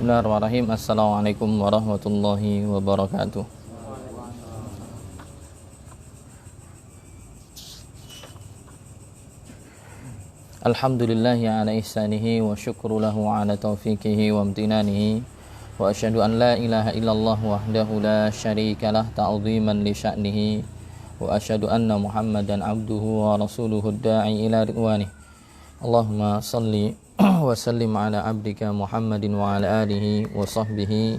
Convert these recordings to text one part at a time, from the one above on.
Bismillahirrahmanirrahim. Assalamualaikum warahmatullahi wabarakatuh. Alhamdulillahi ala ihsanihi wa syukru lahu ala taufiqihi wa amtinanihi wa asyhadu an la ilaha illallah wahdahu la syarika lah ta'ziman li sya'nihi wa asyhadu anna Muhammadan abduhu wa rasuluhu da'i ila ridwanih. Allahumma salli wa sallim ala abdika Muhammadin wa ala alihi wa sahbihi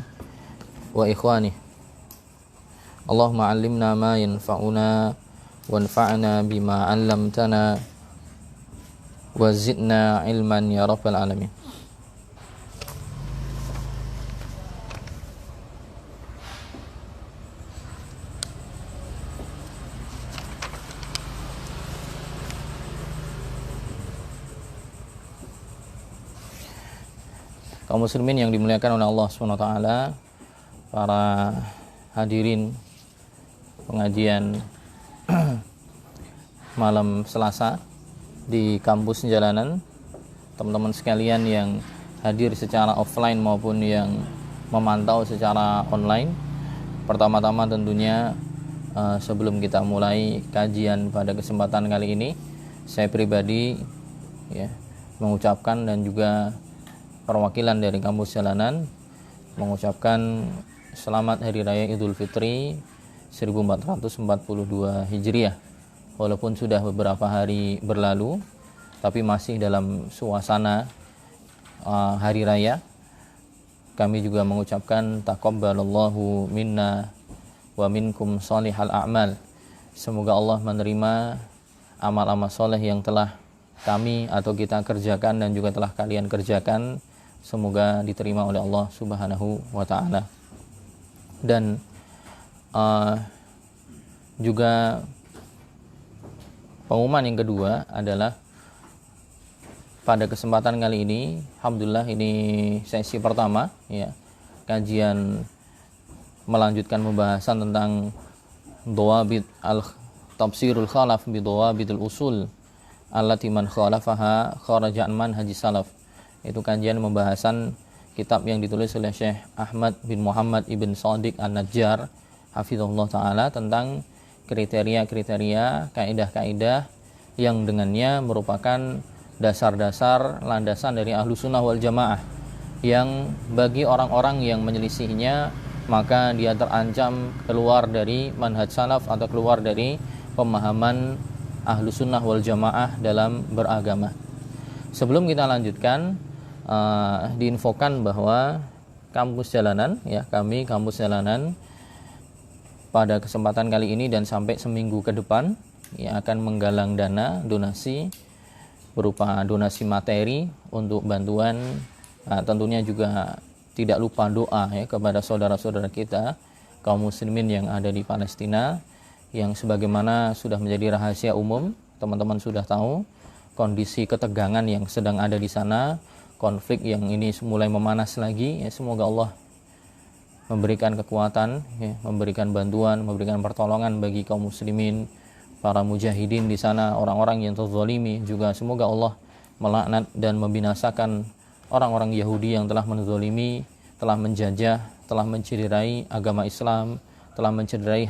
wa ikhwanih. Allahumma allimna ma yanfa'una wanfa'na bima 'allamtana wa zidna ilman ya rabbal alamin. Kaum muslimin yang dimuliakan oleh Allah SWT, para hadirin pengajian malam Selasa di kampus jalanan, teman-teman sekalian yang hadir secara offline maupun yang memantau secara online. Pertama-tama tentunya sebelum kita mulai kajian pada kesempatan kali ini, saya pribadi mengucapkan dan juga perwakilan dari kampus jalanan mengucapkan selamat Hari Raya Idul Fitri 1442 Hijriah. Walaupun sudah beberapa hari berlalu, tapi masih dalam suasana hari raya. Kami juga mengucapkan taqabbalallahu minna wa minkum shalihal a'mal. Semoga Allah menerima amal-amal soleh yang telah kami atau kita kerjakan dan juga telah kalian kerjakan. Semoga diterima oleh Allah Subhanahu wa ta'ala. Dan juga pengumuman yang kedua adalah pada kesempatan kali ini, alhamdulillah ini sesi pertama kajian melanjutkan pembahasan tentang dhawabit al-tafsirul khalaf bi dhawabitul usul allati man khalafaha kharaja an manhaji salaf. Itu kajian pembahasan kitab yang ditulis oleh Syekh Ahmad bin Muhammad ibn Shadiq An-Najjar hafizahullah ta'ala tentang kriteria-kriteria, kaidah-kaidah yang dengannya merupakan dasar-dasar landasan dari ahlu sunnah wal jamaah, yang bagi orang-orang yang menyelisihinya maka dia terancam keluar dari manhaj salaf atau keluar dari pemahaman ahlu sunnah wal jamaah dalam beragama. Sebelum kita lanjutkan, diinfokan bahwa kampus jalanan, kami kampus jalanan pada kesempatan kali ini dan sampai seminggu ke depan akan menggalang dana donasi berupa donasi materi untuk bantuan. Tentunya juga tidak lupa doa kepada saudara-saudara kita kaum muslimin yang ada di Palestina, yang sebagaimana sudah menjadi rahasia umum, teman-teman sudah tahu kondisi ketegangan yang sedang ada di sana, konflik yang ini mulai memanas lagi. Semoga Allah memberikan kekuatan, memberikan bantuan, memberikan pertolongan bagi kaum muslimin, para mujahidin di sana, orang-orang yang terzalimi. Juga semoga Allah melaknat dan membinasakan orang-orang Yahudi yang telah menzalimi, telah menjajah, telah mencederai agama Islam, telah mencederai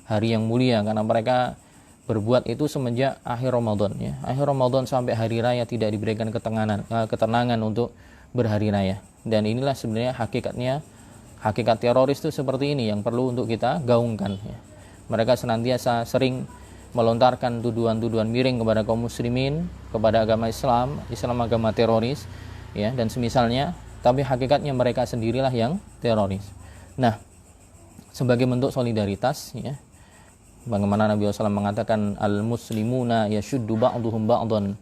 hari yang mulia, karena mereka berbuat itu semenjak akhir Ramadan. Akhir Ramadan sampai hari raya tidak diberikan ketenangan untuk berhari raya. Dan inilah sebenarnya hakikat teroris itu seperti ini yang perlu untuk kita gaungkan. Mereka senantiasa sering melontarkan tuduhan-tuduhan miring kepada kaum muslimin, kepada agama Islam agama teroris, dan semisalnya, tapi hakikatnya mereka sendirilah yang teroris. Nah, sebagai bentuk solidaritas, bagaimana Nabi SAW mengatakan al-muslimuna yashuddu ba'duhum ba'dan,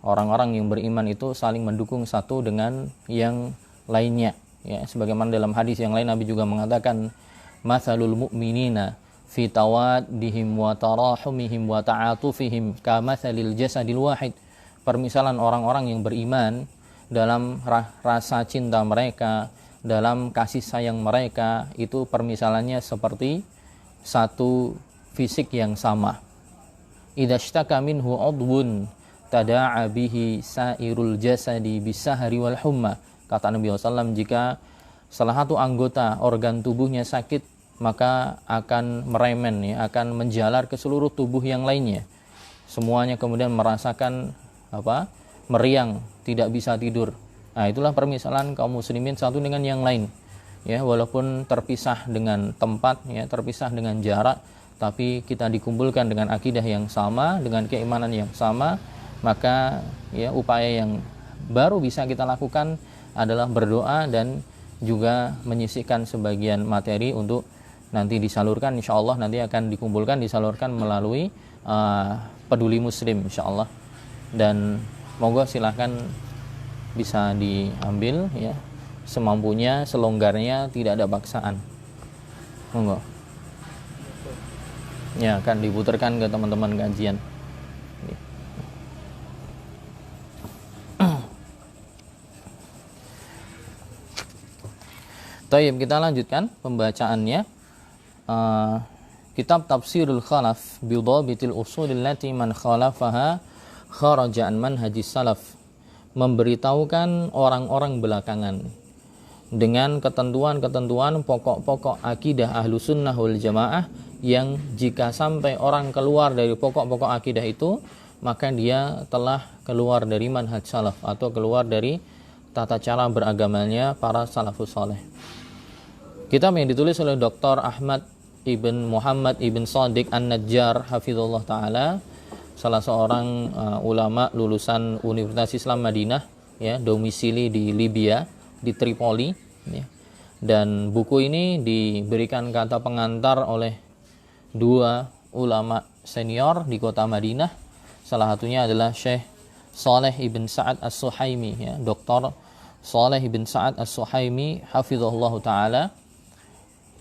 orang-orang yang beriman itu saling mendukung satu dengan yang lainnya. Sebagaimana dalam hadis yang lain Nabi juga mengatakan matsalul mu'minina fi tawaddihim wa tarahumihim wa ta'atufihim kamatsalil jasadil wahid. Permisalan orang-orang yang beriman dalam rasa cinta mereka, dalam kasih sayang mereka, itu permisalannya seperti satu fisik yang sama. Idza ishtaka minhu udwun tada'a bihi sairul jasadi bisahari wal humma Kata Nabi SAW, jika salah satu anggota organ tubuhnya sakit, maka akan meremen, ya, akan menjalar ke seluruh tubuh yang lainnya. Semuanya kemudian merasakan meriang, tidak bisa tidur. Nah, itulah permisalan kaum muslimin satu dengan yang lain. Ya, walaupun terpisah dengan tempat, ya, terpisah dengan jarak, tapi kita dikumpulkan dengan akidah yang sama, dengan keimanan yang sama, maka ya upaya yang baru bisa kita lakukan adalah berdoa dan juga menyisihkan sebagian materi untuk nanti disalurkan, insya Allah nanti akan dikumpulkan, disalurkan melalui Peduli Muslim, insya Allah. Dan monggo silahkan bisa diambil, ya, semampunya, selonggarnya, tidak ada paksaan. Monggo. Ya, akan diputarkan ke teman-teman kajian. Baik, kita lanjutkan pembacaannya. Kitab Tafsirul Khalaf Bidhabitil Usulil Lati Man Khalafaha Kharaja an Manhajis Salaf, memberitahukan orang-orang belakangan dengan ketentuan-ketentuan pokok-pokok akidah ahlu sunnah wal jamaah, yang jika sampai orang keluar dari pokok-pokok akidah itu, maka dia telah keluar dari manhaj salaf, atau keluar dari tata cara beragamanya para salafus saleh. Kitab yang ditulis oleh Dr. Ahmad Ibn Muhammad Ibn Shadiq An-Najjar hafizullah ta'ala, salah seorang ulama lulusan Universitas Islam Madinah, ya, domisili di Libya, di Tripoli, ya. Dan buku ini diberikan kata pengantar oleh dua ulama senior di kota Madinah. Salah satunya adalah Syekh Saleh Ibn Sa'ad As-Suhaimi, ya, Dr. Saleh Ibn Sa'ad As-Suhaimi hafizahullah ta'ala,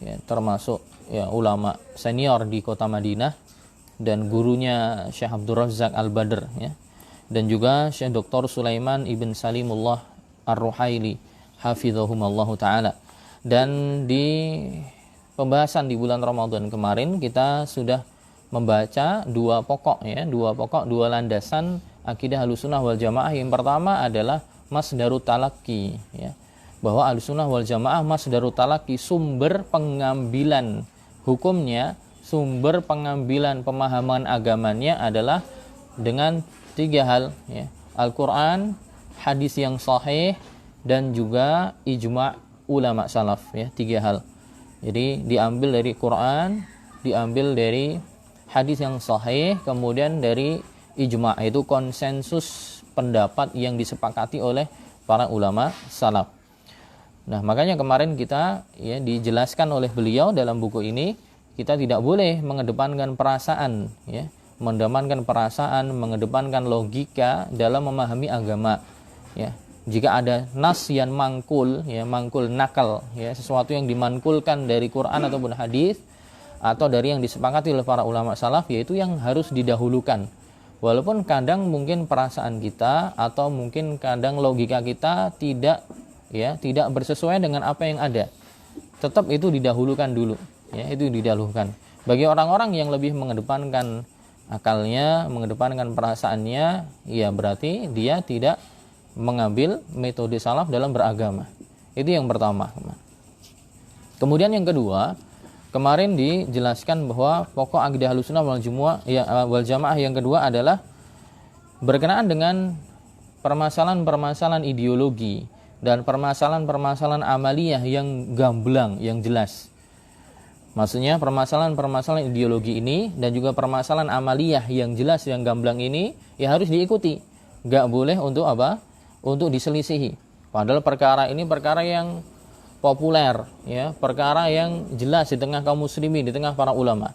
ya, termasuk, ya, ulama senior di kota Madinah, dan gurunya Syekh Abdul Razzaq Al-Badr, ya, dan juga Syekh Dr. Sulaiman Ibn Salimullah Ar-Ruhaili hafizahumallahu ta'ala. Dan di pembahasan di bulan Ramadan kemarin kita sudah membaca dua pokok, ya, dua landasan akidah Ahlussunnah wal Jamaah. Yang pertama adalah masdarut talaqi, ya, bahwa Ahlussunnah wal Jamaah masdarut talaqi, sumber pengambilan hukumnya, sumber pengambilan pemahaman agamanya adalah dengan tiga hal, ya, Al-Quran, hadis yang sahih, dan juga ijma' ulama salaf, ya, tiga hal. Jadi diambil dari Quran, diambil dari hadis yang sahih, kemudian dari ijma', itu konsensus pendapat yang disepakati oleh para ulama salaf. Nah, makanya kemarin kita, ya, dijelaskan oleh beliau dalam buku ini, kita tidak boleh mengedepankan perasaan, ya, mengedepankan logika dalam memahami agama, ya. Jika ada nas yang mangkul, ya, mangkul nakal, ya, sesuatu yang dimankulkan dari Quran ataupun hadis, atau dari yang disepakati oleh para ulama salaf, yaitu yang harus didahulukan. Walaupun kadang mungkin perasaan kita atau mungkin kadang logika kita tidak bersesuaian dengan apa yang ada, tetap itu didahulukan dulu, ya, itu didahulukan. Bagi orang-orang yang lebih mengedepankan akalnya, mengedepankan perasaannya, ya berarti dia tidak mengambil metode salaf dalam beragama. Itu yang pertama. Kemudian yang kedua, kemarin dijelaskan bahwa pokok akidah Ahlussunnah wal Jamaah yang kedua adalah berkenaan dengan permasalahan-permasalahan ideologi dan permasalahan-permasalahan amaliyah yang gamblang, yang jelas. Maksudnya permasalahan-permasalahan ideologi ini dan juga permasalahan amaliyah yang jelas, yang gamblang ini, ya harus diikuti. Gak boleh untuk untuk diselisihi. Padahal perkara ini perkara yang populer, ya, perkara yang jelas di tengah kaum muslimin, di tengah para ulama.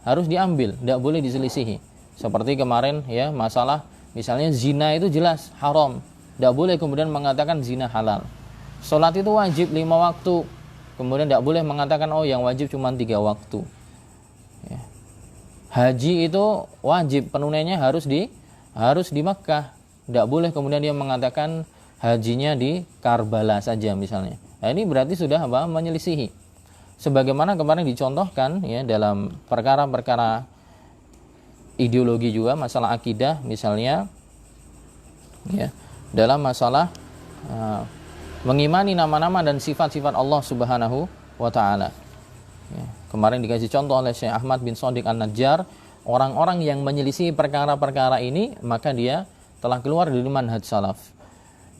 Harus diambil, tidak boleh diselisihi. Seperti kemarin, ya, masalah misalnya zina itu jelas haram, tidak boleh kemudian mengatakan zina halal. Salat itu wajib 5 waktu, kemudian tidak boleh mengatakan oh yang wajib cuma 3 waktu. Ya. Haji itu wajib, penunaiannya harus di Makkah. Tidak boleh kemudian dia mengatakan hajinya di Karbala saja misalnya. Nah, ini berarti sudah menyelisihi. Sebagaimana kemarin dicontohkan, ya, dalam perkara-perkara ideologi juga, masalah akidah misalnya, ya, dalam masalah mengimani nama-nama dan sifat-sifat Allah Subhanahu wa taala. Ya, kemarin dikasih contoh oleh Syekh Ahmad bin Shadiq An-Najjar, orang-orang yang menyelisih perkara-perkara ini maka dia telah keluar dari manhaj salaf.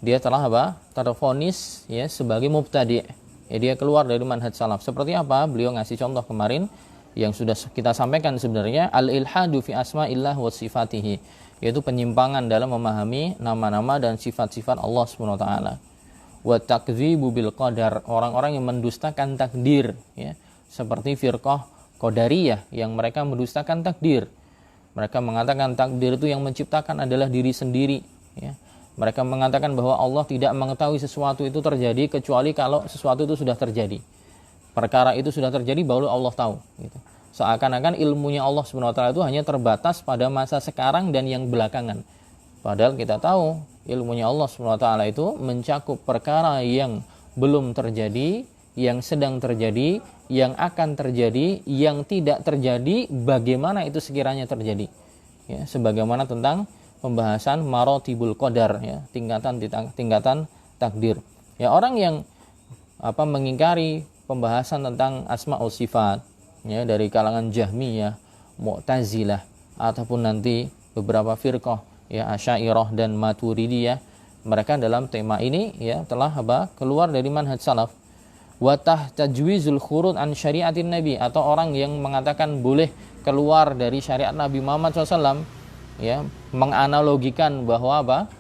Dia telah tervonis ya sebagai mubtadi'. Ya, dia keluar dari manhaj salaf. Seperti apa? Beliau ngasih contoh kemarin yang sudah kita sampaikan sebenarnya, al-ilhadu fi asma'illah wa sifatihi, yaitu penyimpangan dalam memahami nama-nama dan sifat-sifat Allah Subhanahu wa taala. Wa takdzibu bil qadar, orang-orang yang mendustakan takdir ya, seperti firqah Qadariyah yang mereka mendustakan takdir. Mereka mengatakan takdir itu yang menciptakan adalah diri sendiri ya. Mereka mengatakan bahwa Allah tidak mengetahui sesuatu itu terjadi kecuali kalau sesuatu itu sudah terjadi. Perkara itu sudah terjadi baru Allah tahu gitu. Seakan-akan ilmunya Allah Subhanahu wa taala itu hanya terbatas pada masa sekarang dan yang belakangan. Padahal kita tahu ilmunya Allah Subhanahu wa taala itu mencakup perkara yang belum terjadi, yang sedang terjadi, yang akan terjadi, yang tidak terjadi, bagaimana itu sekiranya terjadi. Ya, sebagaimana tentang pembahasan marotibul qadar ya, tingkatan takdir. Ya, orang yang mengingkari pembahasan tentang asma wa sifat ya, dari kalangan Jahmiyah, Mu'tazilah ataupun nanti beberapa firqah ya, Asy'ariyah dan Maturidiyah, mereka dalam tema ini ya telah keluar dari manhaj salaf. Wa tajwizul khurud an syariatin nabi, atau orang yang mengatakan boleh keluar dari syariat Nabi Muhammad SAW ya, menganalogikan bahwa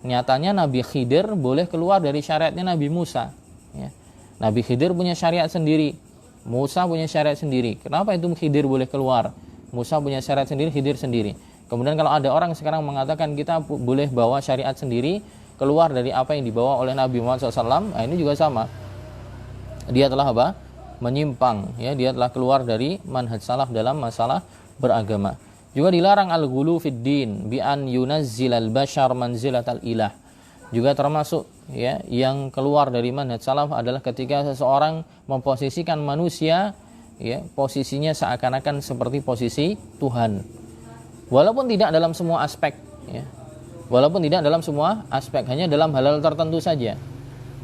nyatanya Nabi Khidir boleh keluar dari syariatnya Nabi Musa ya. Nabi Khidir punya syariat sendiri, Musa punya syariat sendiri. Kenapa itu Khidir boleh keluar, Musa punya syariat sendiri, Khidir sendiri? Kemudian kalau ada orang sekarang mengatakan kita boleh bawa syariat sendiri keluar dari apa yang dibawa oleh Nabi Muhammad SAW, nah ini juga sama. Dia telah menyimpang ya, dia telah keluar dari manhaj salaf dalam masalah beragama. Juga dilarang al-ghulu fid din bi an yunazzilal bashar manzilatal ilah. Juga termasuk ya yang keluar dari manhaj salaf adalah ketika seseorang memposisikan manusia ya posisinya seakan-akan seperti posisi Tuhan. Walaupun tidak dalam semua aspek ya. Walaupun tidak dalam semua aspek, hanya dalam hal-hal tertentu saja.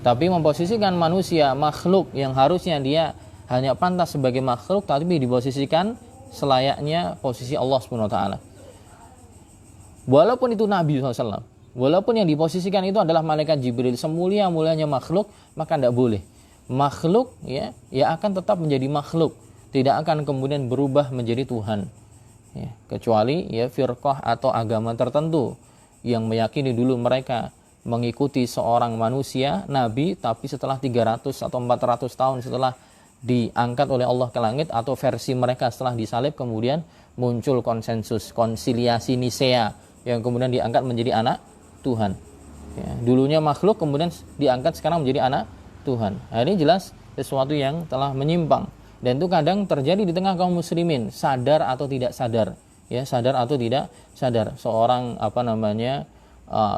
Tapi memposisikan manusia makhluk yang harusnya dia hanya pantas sebagai makhluk, tapi diposisikan selayaknya posisi Allah Subhanahu wa taala. Walaupun itu Nabi SAW, walaupun yang diposisikan itu adalah malaikat Jibril, semulia-mulianya makhluk, maka tidak boleh. Makhluk ya akan tetap menjadi makhluk, tidak akan kemudian berubah menjadi Tuhan. Ya, kecuali ya firqah atau agama tertentu yang meyakini dulu mereka mengikuti seorang manusia, Nabi, tapi setelah 300 atau 400 tahun setelah diangkat oleh Allah ke langit, atau versi mereka setelah disalib kemudian muncul konsensus konsiliasi Nisea yang kemudian diangkat menjadi anak Tuhan ya, dulunya makhluk kemudian diangkat sekarang menjadi anak Tuhan. Nah, ini jelas sesuatu yang telah menyimpang, dan itu kadang terjadi di tengah kaum muslimin, sadar atau tidak sadar ya, sadar atau tidak sadar. Seorang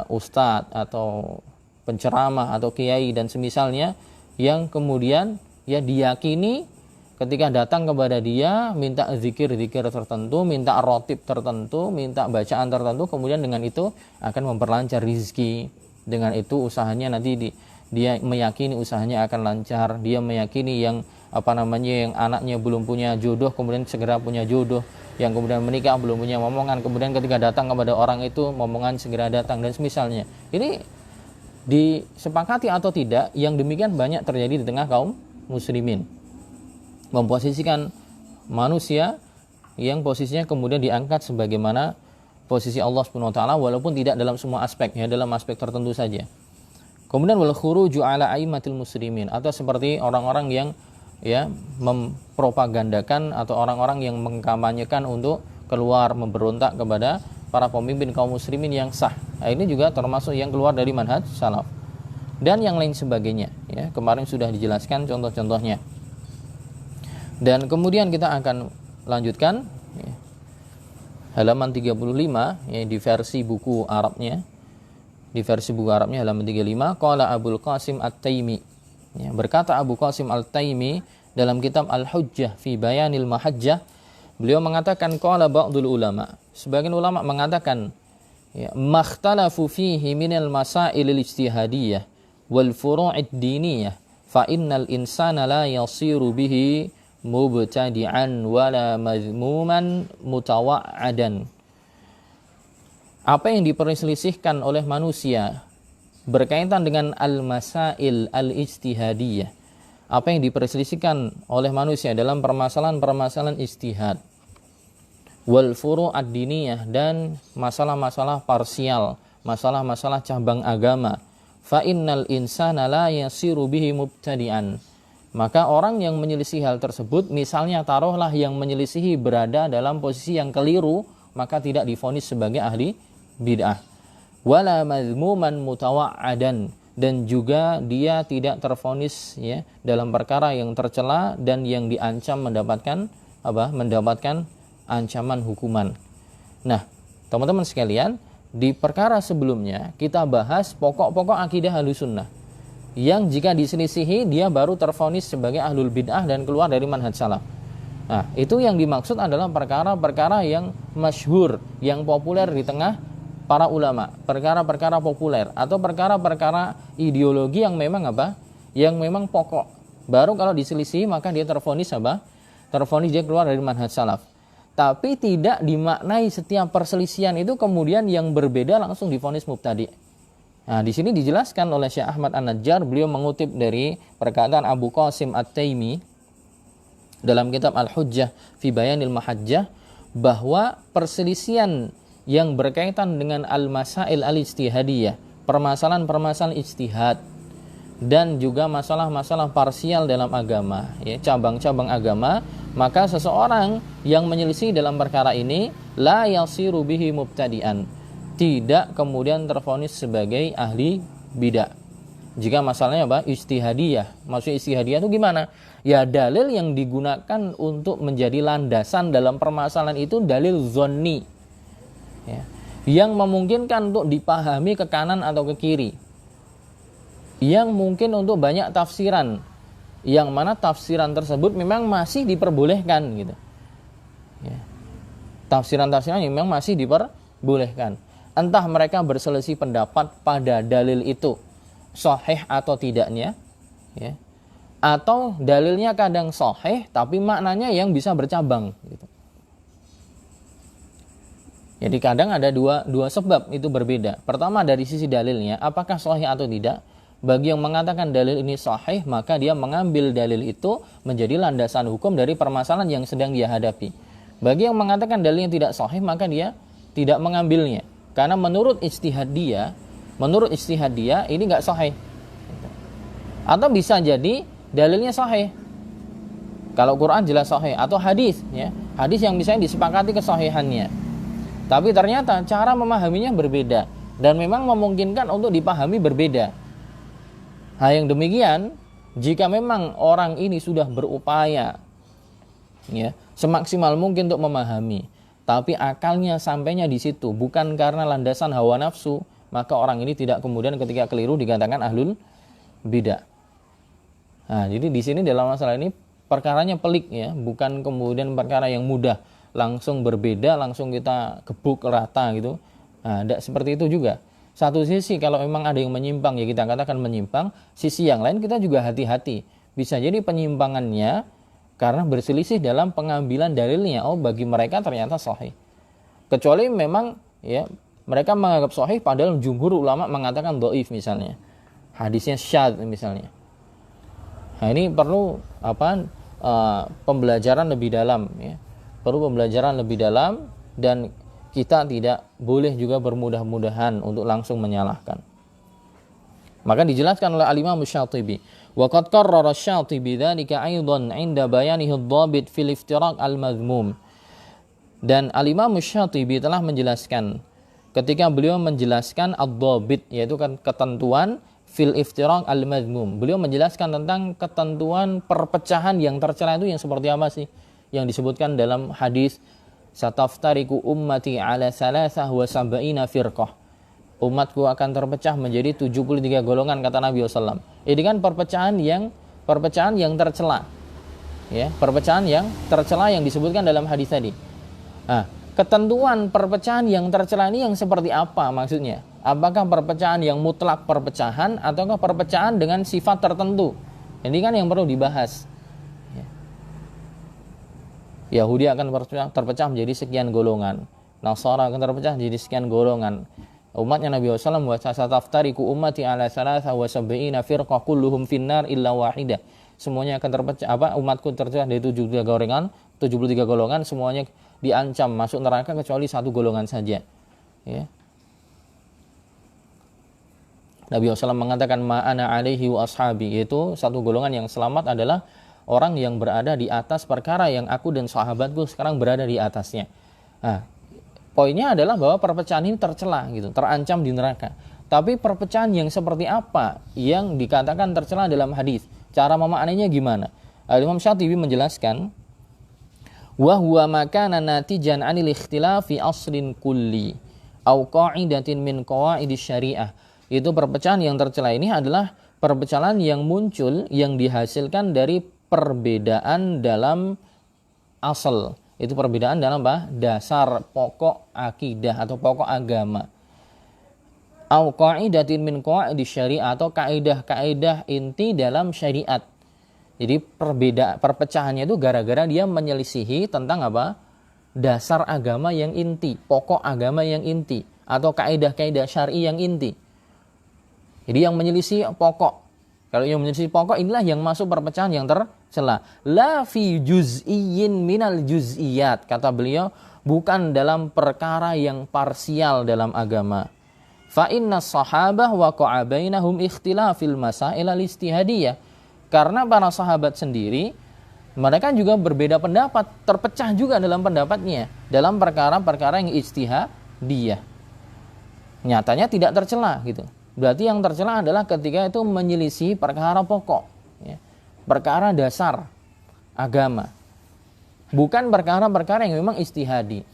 ustadz atau penceramah atau kiai dan semisalnya yang kemudian ya diyakini ketika datang kepada dia minta zikir-zikir tertentu, minta rotib tertentu, minta bacaan tertentu, kemudian dengan itu akan memperlancar rizki. Dengan itu usahanya nanti dia meyakini usahanya akan lancar. Dia meyakini yang yang anaknya belum punya jodoh kemudian segera punya jodoh, yang kemudian menikah belum punya momongan, kemudian ketika datang kepada orang itu momongan segera datang dan semisalnya. Ini disepakati atau tidak, yang demikian banyak terjadi di tengah kaum muslimin, memposisikan manusia yang posisinya kemudian diangkat sebagaimana posisi Allah Subhanahu wa taala, walaupun tidak dalam semua aspek ya, dalam aspek tertentu saja. Kemudian wal khuruju ala aimatil muslimin, atau seperti orang-orang yang ya mempropagandakan atau orang-orang yang mengkampanyekan untuk keluar memberontak kepada para pemimpin kaum muslimin yang sah. Nah, ini juga termasuk yang keluar dari manhaj salaf dan yang lain sebagainya ya. Kemarin sudah dijelaskan contoh-contohnya. Dan kemudian kita akan lanjutkan ya, halaman 35 ya, di versi buku Arabnya. Di versi buku Arabnya halaman 35, qala Abul Qasim At-Taimi. Ya, berkata Abu Qasim Al-Taimi dalam kitab Al-Hujjah fi Bayanil Mahajjah, beliau mengatakan qala ba'dul ulama, sebagian ulama mengatakan ya, makhtalafu fihi minal masailil ijtihadiyah wal furu'id diniyah fa innal insana la yasiru bihi mubtadi'an wala mazmuman mutawa'adan. Apa yang diperselisihkan oleh manusia berkaitan dengan al-masail al-ijtihadiyah, apa yang diperselisihkan oleh manusia dalam permasalahan-permasalahan ijtihad, wal furu' ad-diniyah, dan masalah-masalah parsial, masalah-masalah cabang agama, fa innal insana la yasiru bihi mubtadi'an, maka orang yang menyelisih hal tersebut, misalnya taruhlah yang menyelisihi berada dalam posisi yang keliru, maka tidak divonis sebagai ahli bid'ah. Wala mazmuman mutawa'adan, dan juga dia tidak tervonis ya dalam perkara yang tercela dan yang diancam mendapatkan mendapatkan ancaman hukuman. Nah, teman-teman sekalian, di perkara sebelumnya kita bahas pokok-pokok akidah Ahlussunnah yang jika diselisihi dia baru tervonis sebagai ahlul bid'ah dan keluar dari manhaj salaf. Nah, itu yang dimaksud adalah perkara-perkara yang masyhur, yang populer di tengah para ulama, perkara-perkara populer atau perkara-perkara ideologi yang memang yang memang pokok. Baru kalau diselisih maka dia tervonis tervonis dia keluar dari manhaj salaf. Tapi tidak dimaknai setiap perselisihan itu kemudian yang berbeda langsung divonis mubtadi'. Nah, di sini dijelaskan oleh Syekh Ahmad An-Najjar, beliau mengutip dari perkataan Abu Qasim At-Taimi dalam kitab Al-Hujjah fi Bayanil Mahajjah, bahwa perselisihan yang berkaitan dengan al-masail al-ijtihadiyah, permasalahan-permasalahan ijtihad, dan juga masalah-masalah parsial dalam agama, ya, cabang-cabang agama, maka seseorang yang menyelisih dalam perkara ini la yasiru bihi mubtadi'an, tidak kemudian tervonis sebagai ahli bid'ah. Jika masalahnya ijtihadiyah. Maksud ijtihadiyah itu gimana? Ya, dalil yang digunakan untuk menjadi landasan dalam permasalahan itu dalil zonni, ya, yang memungkinkan untuk dipahami ke kanan atau ke kiri, yang mungkin untuk banyak tafsiran, yang mana tafsiran tersebut memang masih diperbolehkan gitu, ya. Tafsiran-tafsiran yang memang masih diperbolehkan, entah mereka berselisih pendapat pada dalil itu sahih atau tidaknya, ya, atau dalilnya kadang sahih tapi maknanya yang bisa bercabang gitu. Jadi kadang ada dua sebab itu berbeda. Pertama dari sisi dalilnya, apakah sahih atau tidak. Bagi yang mengatakan dalil ini sahih, maka dia mengambil dalil itu menjadi landasan hukum dari permasalahan yang sedang dia hadapi. Bagi yang mengatakan dalilnya tidak sahih, maka dia tidak mengambilnya. Karena menurut ijtihad dia ini nggak sahih. Atau bisa jadi dalilnya sahih. Kalau Quran jelas sahih, atau hadis, ya, hadis yang misalnya disepakati kesahihannya, tapi ternyata cara memahaminya berbeda dan memang memungkinkan untuk dipahami berbeda. Hal yang demikian, jika memang orang ini sudah berupaya, ya, semaksimal mungkin untuk memahami, tapi akalnya sampainya di situ bukan karena landasan hawa nafsu, maka orang ini tidak kemudian ketika keliru dikatakan ahlul bidah. Nah, jadi di sini dalam masalah ini perkaranya pelik, ya, bukan kemudian perkara yang mudah langsung berbeda, langsung kita gebuk rata gitu. Nah, tidak seperti itu juga. Satu sisi kalau memang ada yang menyimpang, ya kita katakan menyimpang. Sisi yang lain kita juga hati-hati. Bisa jadi penyimpangannya karena berselisih dalam pengambilan dalilnya. Oh, bagi mereka ternyata sahih. Kecuali memang, ya, mereka menganggap sahih padahal jumhur ulama mengatakan dhaif misalnya. Hadisnya syadz misalnya. Nah, ini perlu pembelajaran lebih dalam, ya. Perlu pembelajaran lebih dalam, dan kita tidak boleh juga bermudah-mudahan untuk langsung menyalahkan. Maka dijelaskan oleh al-Imam Asy-Syatibi, wa qad qarrara Asy-Syatibi dzalika aidan 'inda bayanihi ad-dhabit fil iftiraq al-madhmum. Dan al-Imam Asy-Syatibi telah menjelaskan ketika beliau menjelaskan ad-dhabit, yaitu ketentuan fil iftiraq al-madhmum. Beliau menjelaskan tentang ketentuan perpecahan yang tercela itu yang seperti apa sih? Yang disebutkan dalam hadis sataftariku ummati ala salasah wa sab'ina firqah. Umatku akan terpecah menjadi 73 golongan, kata Nabi SAW. Ini kan perpecahan yang tercela. Ya, perpecahan yang tercela yang disebutkan dalam hadis tadi. Nah, ketentuan perpecahan yang tercela ini yang seperti apa maksudnya? Apakah perpecahan yang mutlak perpecahan ataukah perpecahan dengan sifat tertentu? Ini kan yang perlu dibahas. Yahudi akan terpecah menjadi sekian golongan. Nasara akan terpecah menjadi sekian golongan. Umatnya Nabi SAW wa sataftariqu ummati ala 73 firqah kulluhum finnar illa wahidah. Semuanya akan terpecah, umatku terpecah dari 73 golongan, semuanya diancam masuk neraka kecuali satu golongan saja. Ya. Nabi SAW mengatakan ma'ana alaihi wa ashabi, yaitu satu golongan yang selamat adalah orang yang berada di atas perkara yang aku dan sahabatku sekarang berada di atasnya. Nah, poinnya adalah bahwa perpecahan ini tercela gitu, terancam di neraka. Tapi perpecahan yang seperti apa yang dikatakan tercela dalam hadis? Cara memaknainya gimana? Imam Syatibi menjelaskan, wa huwa makana natijan 'anil ikhtilafi aslin kulli au qa'idatin min qawaidis syariah. Itu perpecahan yang tercela ini adalah perpecahan yang muncul yang dihasilkan dari perbedaan dalam asal. Itu perbedaan dalam apa? Dasar pokok akidah atau pokok agama. Au qaidatin min qawaidis syariah, atau kaidah-kaidah inti dalam syariat. Jadi perpecahannya itu gara-gara dia menyelisihi tentang apa? Dasar agama yang inti, pokok agama yang inti, atau kaidah-kaidah syar'i yang inti. Jadi yang menyelisih pokok. Kalau yang menyelisih pokok, inilah yang masuk perpecahan yang tercela. La fi juz'iyyin minal juz'iyat. Kata beliau, bukan dalam perkara yang parsial dalam agama. Fa inna sahabah waqa'a bainahum ikhtilafil masail al-istihadiyah. Karena para sahabat sendiri, mereka juga berbeda pendapat, terpecah juga dalam pendapatnya dalam perkara-perkara yang ijtihadiyah. Nyatanya tidak tercela gitu. Berarti yang tercela adalah ketika itu menyelisih perkara pokok, ya, perkara dasar agama, bukan perkara-perkara yang memang ijtihadi.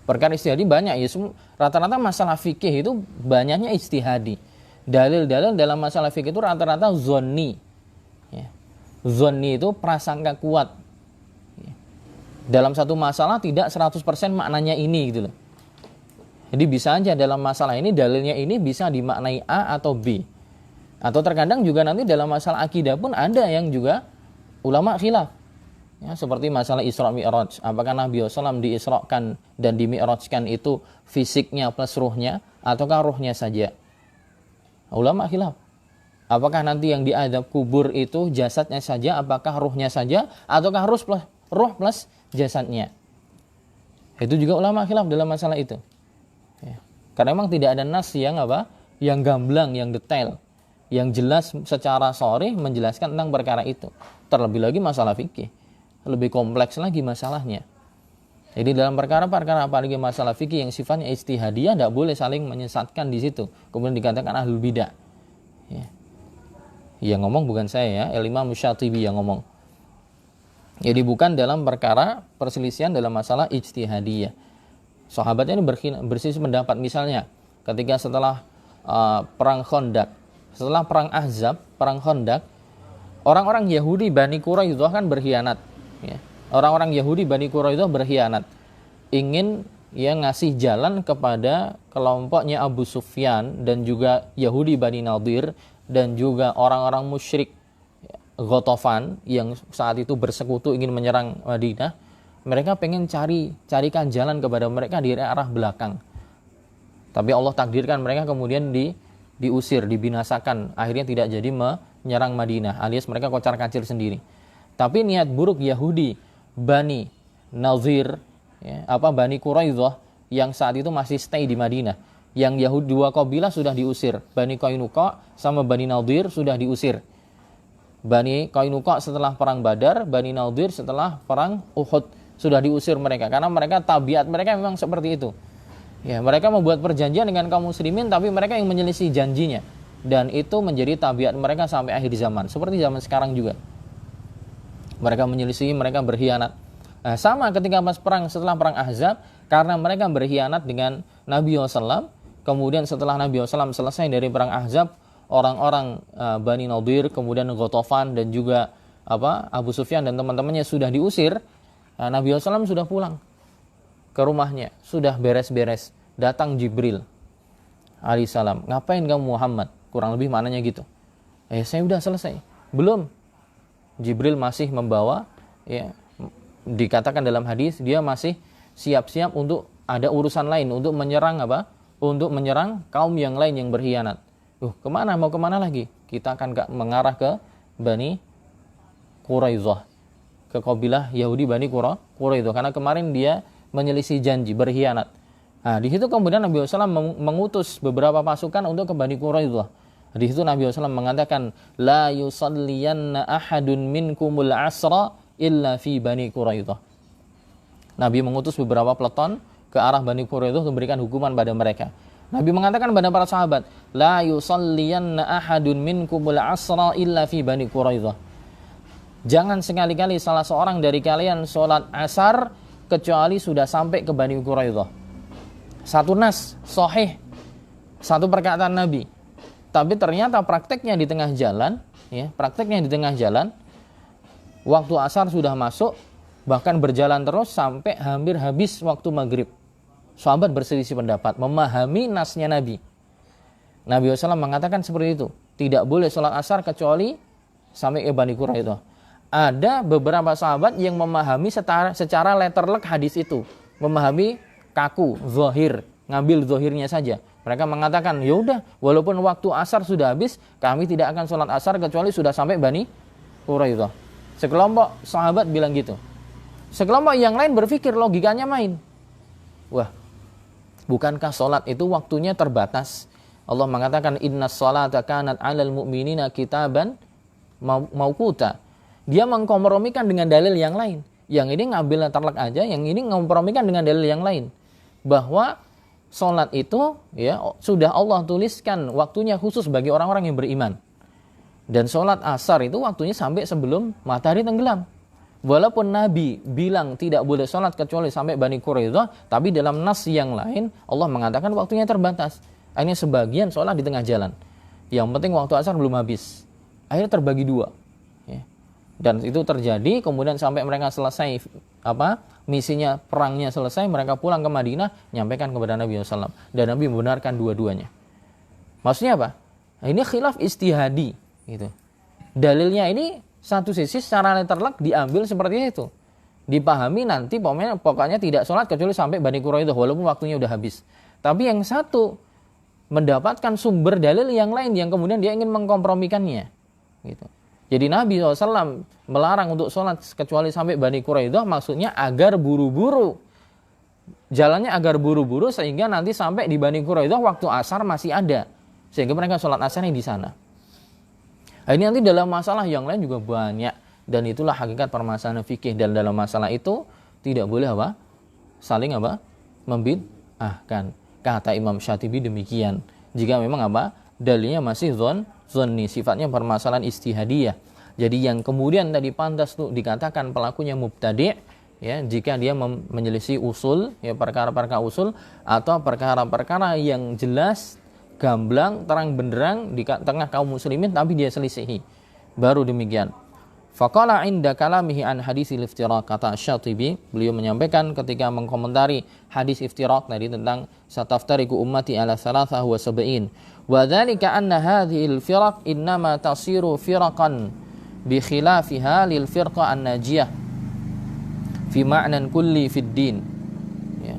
Perkara ijtihadi banyak ya, rata-rata masalah fikih itu banyaknya ijtihadi. Dalil-dalil dalam masalah fikih itu rata-rata zonni, ya. Zonni itu prasangka kuat, ya. Dalam satu masalah tidak 100% maknanya ini gitu loh. Jadi bisa aja dalam masalah ini dalilnya ini bisa dimaknai A atau B. Atau terkadang juga nanti dalam masalah akidah pun ada yang juga ulama khilaf. Ya, seperti masalah Isra Mi'raj. Apakah Nabi SAW diisrakan dan dimi'rajkan itu fisiknya plus ruhnya ataukah ruhnya saja? Ulama khilaf. Apakah nanti yang diadab kubur itu jasadnya saja, apakah ruhnya saja, ataukah ruh plus jasadnya? Itu juga ulama khilaf dalam masalah itu. Ya. Karena memang tidak ada nas yang yang gamblang, yang detail, yang jelas secara sharih menjelaskan tentang perkara itu. Terlebih lagi masalah fikih, lebih kompleks lagi masalahnya. Jadi dalam perkara-perkara apalagi masalah fikih yang sifatnya ijtihadiyah, tidak boleh saling menyesatkan di situ. Kemudian dikatakan ahlul bidah. Ya. Yang ngomong bukan saya ya, Imam Syatibi yang ngomong. Jadi bukan dalam perkara perselisihan dalam masalah ijtihadiyah. Sahabatnya ini berselisih pendapat, misalnya ketika setelah perang Khandaq, setelah perang Ahzab, perang Khandaq, orang-orang Yahudi Bani Quraidah kan berkhianat, ya. Orang-orang Yahudi Bani Quraidah berkhianat, ingin ngasih jalan kepada kelompoknya Abu Sufyan dan juga Yahudi Bani Nadir dan juga orang-orang musyrik Ghatafan yang saat itu bersekutu ingin menyerang Madinah. Mereka pengen carikan jalan kepada mereka di arah belakang. Tapi Allah takdirkan mereka kemudian diusir, dibinasakan. Akhirnya tidak jadi menyerang Madinah, alias mereka kocar-kacir sendiri. Tapi niat buruk Yahudi Bani Nadir, ya, Bani Quraidah yang saat itu masih stay di Madinah. Yang Yahudi dua kabilah sudah diusir. Bani Qainuqa sama Bani Nadir sudah diusir. Bani Qainuqa setelah perang Badar, Bani Nadir setelah perang Uhud sudah diusir mereka, karena mereka tabiat mereka memang seperti itu. Ya, mereka membuat perjanjian dengan kaum muslimin tapi mereka yang menyelisih janjinya, dan itu menjadi tabiat mereka sampai akhir zaman. Seperti zaman sekarang juga. Mereka menyelisih, mereka berkhianat. Nah, sama ketika setelah perang Ahzab, karena mereka berkhianat dengan Nabi SAW, kemudian setelah Nabi SAW selesai dari perang Ahzab, orang-orang Bani Nadir, kemudian Ghatafan dan juga Abu Sufyan dan teman-temannya sudah diusir. Nabi SAW sudah pulang ke rumahnya, sudah beres-beres. Datang Jibril. alaihissalam, ngapain kamu Muhammad? Kurang lebih maknanya gitu. Saya udah selesai. Belum. Jibril masih membawa, ya, dikatakan dalam hadis dia masih siap-siap untuk ada urusan lain, untuk menyerang apa? Untuk menyerang kaum yang lain yang berkhianat. Kemana? Mau kemana lagi? Kita akan mengarah ke Bani Quraidah, ke kabilah Yahudi Bani Quraidah, karena kemarin dia menyelisih janji, berkhianat. Nah, di situ kemudian Nabi SAW mengutus beberapa pasukan untuk ke Bani Quraidah. Di situ Nabi SAW mengatakan, la yusalliyanna ahadun minkumul asra illa fi Bani Quraidah. Nabi mengutus beberapa peleton ke arah Bani Quraidah untuk memberikan hukuman pada mereka. Nabi mengatakan kepada para sahabat, la yusalliyanna ahadun minkumul asra illa fi Bani Quraidah. Jangan sekali-kali salah seorang dari kalian sholat asar kecuali sudah sampai ke Bani Quraidah. Satu nas sahih, satu perkataan Nabi. Tapi ternyata prakteknya di tengah jalan, ya, waktu asar sudah masuk, bahkan berjalan terus sampai hampir habis waktu maghrib. Sahabat berselisih pendapat, memahami nasnya Nabi. Nabi SAW mengatakan seperti itu, tidak boleh sholat asar kecuali sampai ke Bani Quraidah. Ada beberapa sahabat yang memahami secara letterlek hadis itu, memahami kaku, zahir, ngambil zahirnya saja. Mereka mengatakan, ya udah, walaupun waktu asar sudah habis, kami tidak akan sholat asar kecuali sudah sampai Bani Quraidah. Sekelompok sahabat bilang gitu. Sekelompok yang lain berpikir logikanya main. Wah, bukankah sholat itu waktunya terbatas? Allah mengatakan, inna sholata kanat 'alal mu'minina kitaban mauquta. Dia mengkompromikan dengan dalil yang lain. Yang ini ngambil terlek aja, yang ini mengkompromikan dengan dalil yang lain. Bahwa sholat itu, ya, sudah Allah tuliskan waktunya khusus bagi orang-orang yang beriman. Dan sholat asar itu waktunya sampai sebelum matahari tenggelam. Walaupun Nabi bilang tidak boleh sholat kecuali sampai Bani Quraidah, tapi dalam nas yang lain Allah mengatakan waktunya terbatas. Ini sebagian sholat di tengah jalan. Yang penting waktu asar belum habis. Akhirnya terbagi dua. Ya. Dan itu terjadi, kemudian sampai mereka selesai misinya, perangnya selesai, mereka pulang ke Madinah, nyampaikan kepada Nabi SAW. Dan Nabi membenarkan dua-duanya. Maksudnya apa? Ini khilaf istihadi. Gitu. Dalilnya ini satu sisi secara letterlek diambil seperti itu. Dipahami nanti pokoknya tidak sholat kecuali sampai Bani Quraidah, walaupun waktunya udah habis. Tapi yang satu mendapatkan sumber dalil yang lain yang kemudian dia ingin mengkompromikannya. Gitu. Jadi Nabi SAW melarang untuk sholat kecuali sampai Bani Quraidah, maksudnya agar buru-buru. Jalannya agar buru-buru sehingga nanti sampai di Bani Quraidah waktu asar masih ada. Sehingga mereka sholat asarnya di sana. Nah, ini nanti dalam masalah yang lain juga banyak. Dan itulah hakikat permasalahan fikih. Dan dalam masalah itu tidak boleh saling membid'ahkan. Kata Imam Syatibi demikian. Jika memang dalilnya masih zonni, sifatnya permasalahan istihadiyah. Jadi yang kemudian tadi pantas tuh dikatakan pelakunya mubtadi', ya, jika dia menyelisih usul, ya, perkara-perkara usul atau perkara-perkara yang jelas, gamblang, terang benderang di tengah kaum muslimin tapi dia selisihi. Baru demikian. Faqala 'inda kalamihi an hadisil iftiraq, kata Syatibi, beliau menyampaikan ketika mengkomentari hadis iftiraq tadi tentang sataftariqu ummati ala 73 wa dzalika anna hadhil firaq innama tasiru firaqan bi khilafiha lil firqa an-najiyah fi ma'nan kulli fid din. Ya.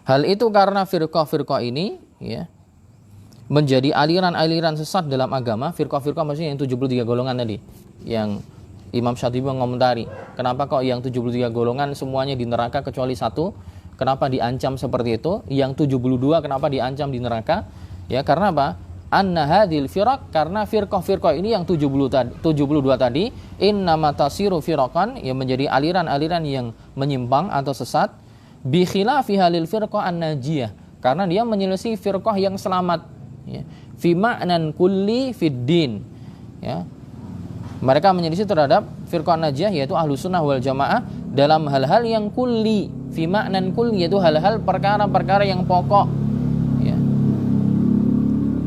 Hal itu karena firqah-firqah ini, ya, menjadi aliran-aliran sesat dalam agama. Firqah-firqah maksudnya yang 73 golongan tadi, yang Imam Syatibi mengomentari, kenapa kok yang 73 golongan semuanya di neraka kecuali satu? Kenapa diancam seperti itu? Yang 72 kenapa diancam di neraka? Ya, karena apa? Anna hadhil firaq, karena firqah-firqah ini yang 72 tadi innama tasiru firaqan, yang menjadi aliran-aliran yang menyimpang atau sesat, bi khilafiha lil firqah an-najiyah, karena dia menyelisih firqah yang selamat, ya, fi ma'nan kulli fid din, ya. Mereka menyelisih terhadap firqah najiyah, yaitu ahlu sunnah wal jamaah, dalam hal-hal yang kulli, fi ma'nan kulli, yaitu hal-hal perkara-perkara yang pokok, ya.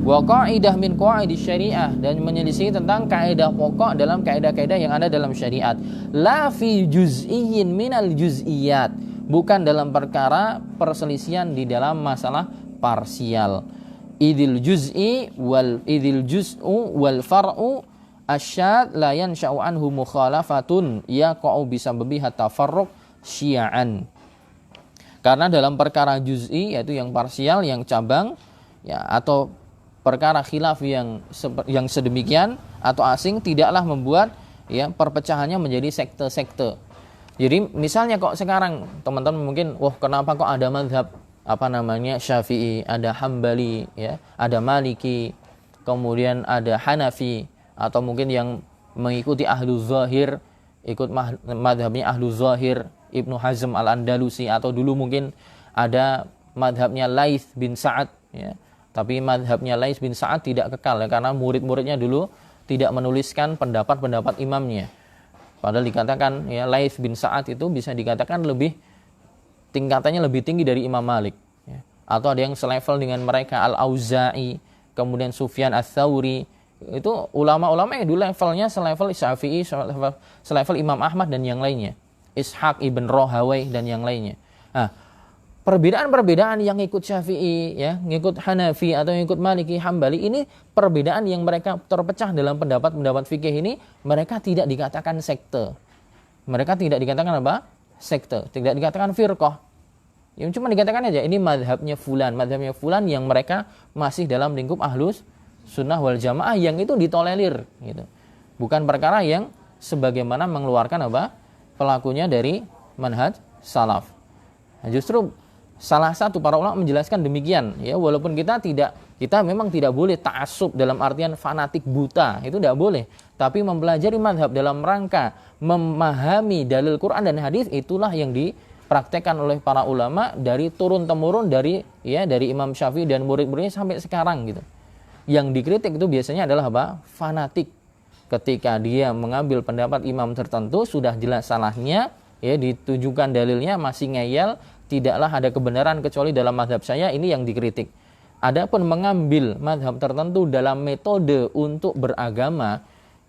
wa qaidah min qawaidis syariah, dan menyelisih tentang kaidah pokok dalam kaidah-kaidah yang ada dalam syariat. La fi juz'iyyin minal juz'iyat, bukan dalam perkara perselisihan di dalam masalah parsial. Idil juz'u wal far'u asyad la yansha'u anhu mukhalafatun yaqa'u bisababi hatta farruq syi'an. Karena dalam perkara juz'i, yaitu yang parsial, yang cabang, ya, atau perkara khilaf yang sedemikian atau asing, tidaklah membuat, ya, perpecahannya menjadi sekte-sekte. Jadi misalnya kok sekarang teman-teman mungkin, wah, kenapa kok ada mazhab Syafi'i, ada Hambali, ya, ada Maliki, kemudian ada Hanafi, atau mungkin yang mengikuti Ahlu Zahir, ikut madhabnya Ahlu Zahir, Ibnu Hazm al-Andalusi, atau dulu mungkin ada madhabnya Laits bin Sa'ad, ya. Tapi madhabnya Laits bin Sa'ad tidak kekal, ya, karena murid-muridnya dulu tidak menuliskan pendapat-pendapat imamnya. Padahal dikatakan, ya, Laits bin Sa'ad itu bisa dikatakan tingkatannya lebih tinggi dari Imam Malik, ya. Atau ada yang selevel dengan mereka, Al-Auza'i, kemudian Sufyan Ats-Tsauri. Itu ulama-ulama yang dulu levelnya selevel Syafi'i, selevel Imam Ahmad dan yang lainnya, Ishaq ibn Rahawai dan yang lainnya. Nah, perbedaan-perbedaan yang ikut Syafi'i, ya, ngikut Hanafi atau yang ikut Maliki, Hambali, ini perbedaan yang mereka terpecah dalam pendapat-pendapat fikih ini, mereka tidak dikatakan sekte. Mereka tidak dikatakan apa? Sekte, tidak dikatakan firqah. Yang cuma dikatakan aja ini madhabnya fulan yang mereka masih dalam lingkup Ahlus Sunnah wal Jamaah, yang itu ditolerir, gitu. Bukan perkara yang sebagaimana mengeluarkan apa? Pelakunya dari manhaj salaf. Nah, justru salah satu para ulama menjelaskan demikian, ya, walaupun kita memang tidak boleh ta'assub dalam artian fanatik buta, itu tidak boleh. Tapi mempelajari madhab dalam rangka memahami dalil Quran dan hadis, itulah yang dipraktekkan oleh para ulama dari turun-temurun dari Imam Syafi'i dan murid-muridnya sampai sekarang, gitu. Yang dikritik itu biasanya adalah apa? Fanatik. Ketika dia mengambil pendapat imam tertentu, sudah jelas salahnya, ya, ditujukan dalilnya, masih ngeyel, tidaklah ada kebenaran kecuali dalam mazhab saya, ini yang dikritik. Adapun mengambil mazhab tertentu dalam metode untuk beragama,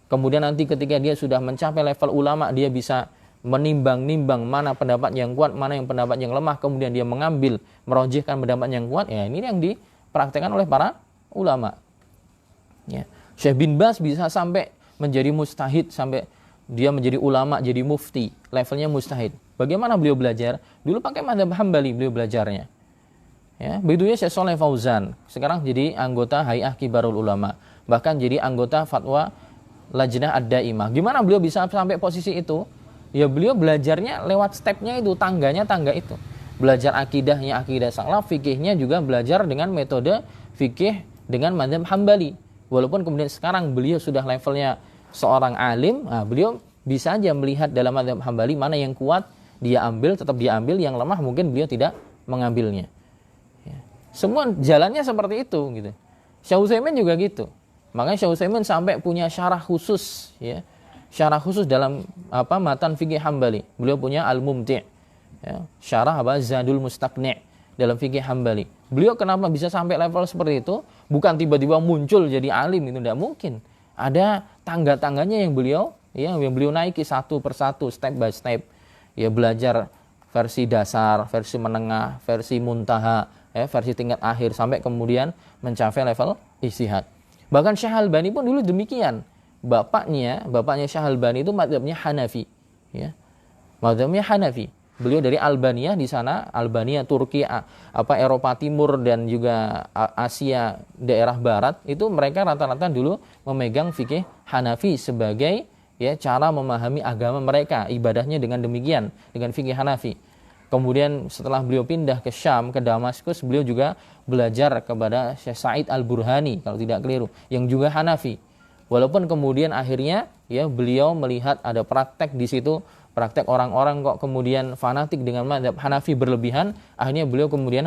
kemudian nanti ketika dia sudah mencapai level ulama, dia bisa menimbang-nimbang mana pendapat yang kuat, mana yang pendapat yang lemah, kemudian dia mengambil, merojihkan pendapat yang kuat, ya, ini yang dipraktekkan oleh para ulama. Ya. Syekh bin Baz bisa sampai menjadi mujtahid, sampai dia menjadi ulama, jadi mufti, levelnya mujtahid. Bagaimana beliau belajar? Dulu pakai mazhab Hambali beliau belajarnya. Ya, begitu ya Syekh Shalih Fauzan, sekarang jadi anggota Hay'ah Kibarul Ulama, bahkan jadi anggota fatwa Lajnah Ad-Daimah. Gimana beliau bisa sampai posisi itu? Ya, beliau belajarnya lewat stepnya itu, tangga itu. Belajar akidahnya, akidah salaf, fikihnya juga belajar dengan metode fikih dengan mazhab Hambali. Walaupun kemudian sekarang beliau sudah levelnya seorang alim, nah, beliau bisa aja melihat dalam mazhab Hambali mana yang kuat, dia ambil, tetap dia ambil, yang lemah mungkin beliau tidak mengambilnya. Ya. Semua jalannya seperti itu, gitu. Syekh Utsaimin juga gitu. Makanya Syekh Utsaimin sampai punya syarah khusus, ya. Syarah khusus dalam matan fikih Hambali. Beliau punya Al-Mumti', ya. Syarah Zadul Mustaqni' dalam fikih Hambali. Beliau kenapa bisa sampai level seperti itu? Bukan tiba-tiba muncul jadi alim, itu tidak mungkin. Ada tangga-tangganya yang beliau naiki satu persatu, step by step. Ya, belajar versi dasar, versi menengah, versi muntaha, ya, versi tingkat akhir, sampai kemudian mencapai level ijtihad. Bahkan Syekh Albani pun dulu demikian. Bapaknya Syekh Albani itu mazhabnya Hanafi, ya. Mazhabnya Hanafi. Beliau dari Albania, di sana Albania, Turki, Eropa Timur dan juga Asia daerah barat, itu mereka rata-rata dulu memegang fikih Hanafi sebagai, ya, cara memahami agama mereka, ibadahnya dengan demikian, dengan fikih Hanafi. Kemudian setelah beliau pindah ke Syam, ke Damaskus, beliau juga belajar kepada Syekh Sa'id Al-Burhani, kalau tidak keliru, yang juga Hanafi. Walaupun kemudian akhirnya, ya, beliau melihat ada praktek di situ, praktek orang-orang kok kemudian fanatik dengan mazhab Hanafi berlebihan, akhirnya beliau kemudian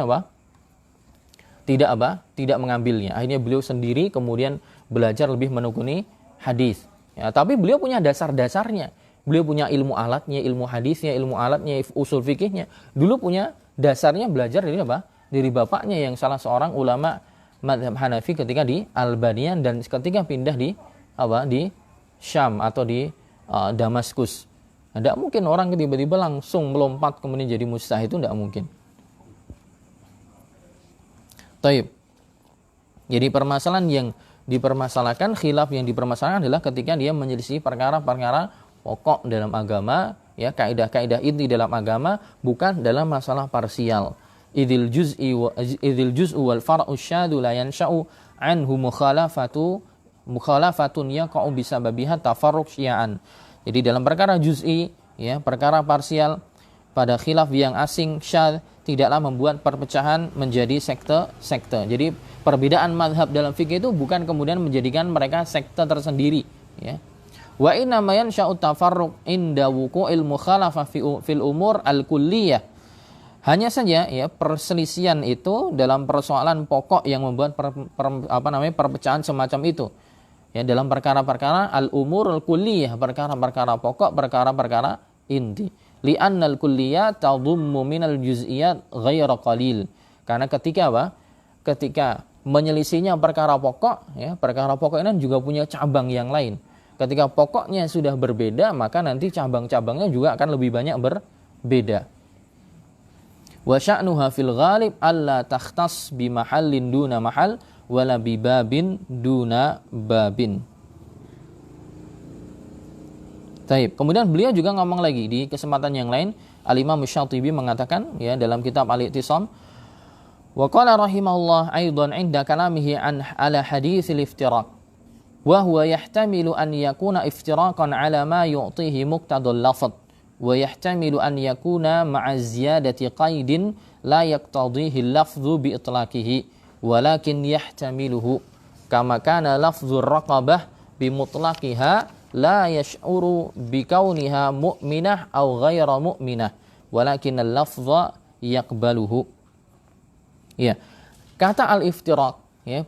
tidak mengambilnya. Akhirnya beliau sendiri kemudian belajar lebih menekuni hadis. Ya, tapi beliau punya dasar-dasarnya. Beliau punya ilmu alatnya, ilmu hadisnya, ilmu alatnya, usul fikihnya. Dulu punya dasarnya belajar dari Dari bapaknya yang salah seorang ulama mazhab Hanafi ketika di Albania dan ketika pindah di Syam atau di Damaskus. Tidak mungkin orang tiba-tiba langsung melompat kemudian jadi mujtahid, itu tidak mungkin. Taib. Jadi permasalahan yang dipermasalahkan, khilaf yang dipermasalahkan adalah ketika dia menyelisih perkara-perkara pokok dalam agama, ya, kaidah-kaidah inti dalam agama, bukan dalam masalah parsial. Idil juz'u wal far'u syadu la yansha'u anhu mukhalafatun yaqa'u bisababiha tafarruq syi'an. Jadi dalam perkara juz'i, ya, perkara parsial pada khilaf yang asing syadz tidaklah membuat perpecahan menjadi sekte-sekte. Jadi perbedaan mazhab dalam fikih itu bukan kemudian menjadikan mereka sekte tersendiri, ya. Wa inna ma yansha'u tafarruq inda wuqu'il mukhalafah fil umur al-kulliyah. Hanya saja, ya, perselisihan itu dalam persoalan pokok yang membuat perpecahan semacam itu. Ya, dalam perkara-perkara al-umur al-kulliyah, perkara-perkara pokok, perkara-perkara inti. Li'annal kulliyat tadhummu minal juz'iyat ghairu qalil. Karena ketika menyelisihnya perkara pokok, ya, perkara pokok ini juga punya cabang yang lain. Ketika pokoknya sudah berbeda, maka nanti cabang-cabangnya juga akan lebih banyak berbeda. Wa sya'nuha fil ghalib alla takhtas bi mahallin duna mahal wala bi babin duna babin. Taib. Kemudian beliau juga ngomong lagi di kesempatan yang lain, Al-Imam Syatibi mengatakan, ya, dalam kitab Al-I'tisam, wa qala rahimahullah aidan 'inda kalamihi ala haditsil iftiraq wa huwa yahtamilu an yakuna iftiraqan ala ma yu'tihi muqtadal lafz wa yahtamilu an yakuna ma'a ziyadati qaidin la yaqtadihi al-lafdhu bi itlaqihi walakin yahtamiluhu kama kana lafdhur raqabah bi mutlaqiha la yash'uru bi kauniha mu'minah aw ghayra mu'minah walakin al-lafdha yaqbaluhu. Ya. Kata al-iftiraq, ya,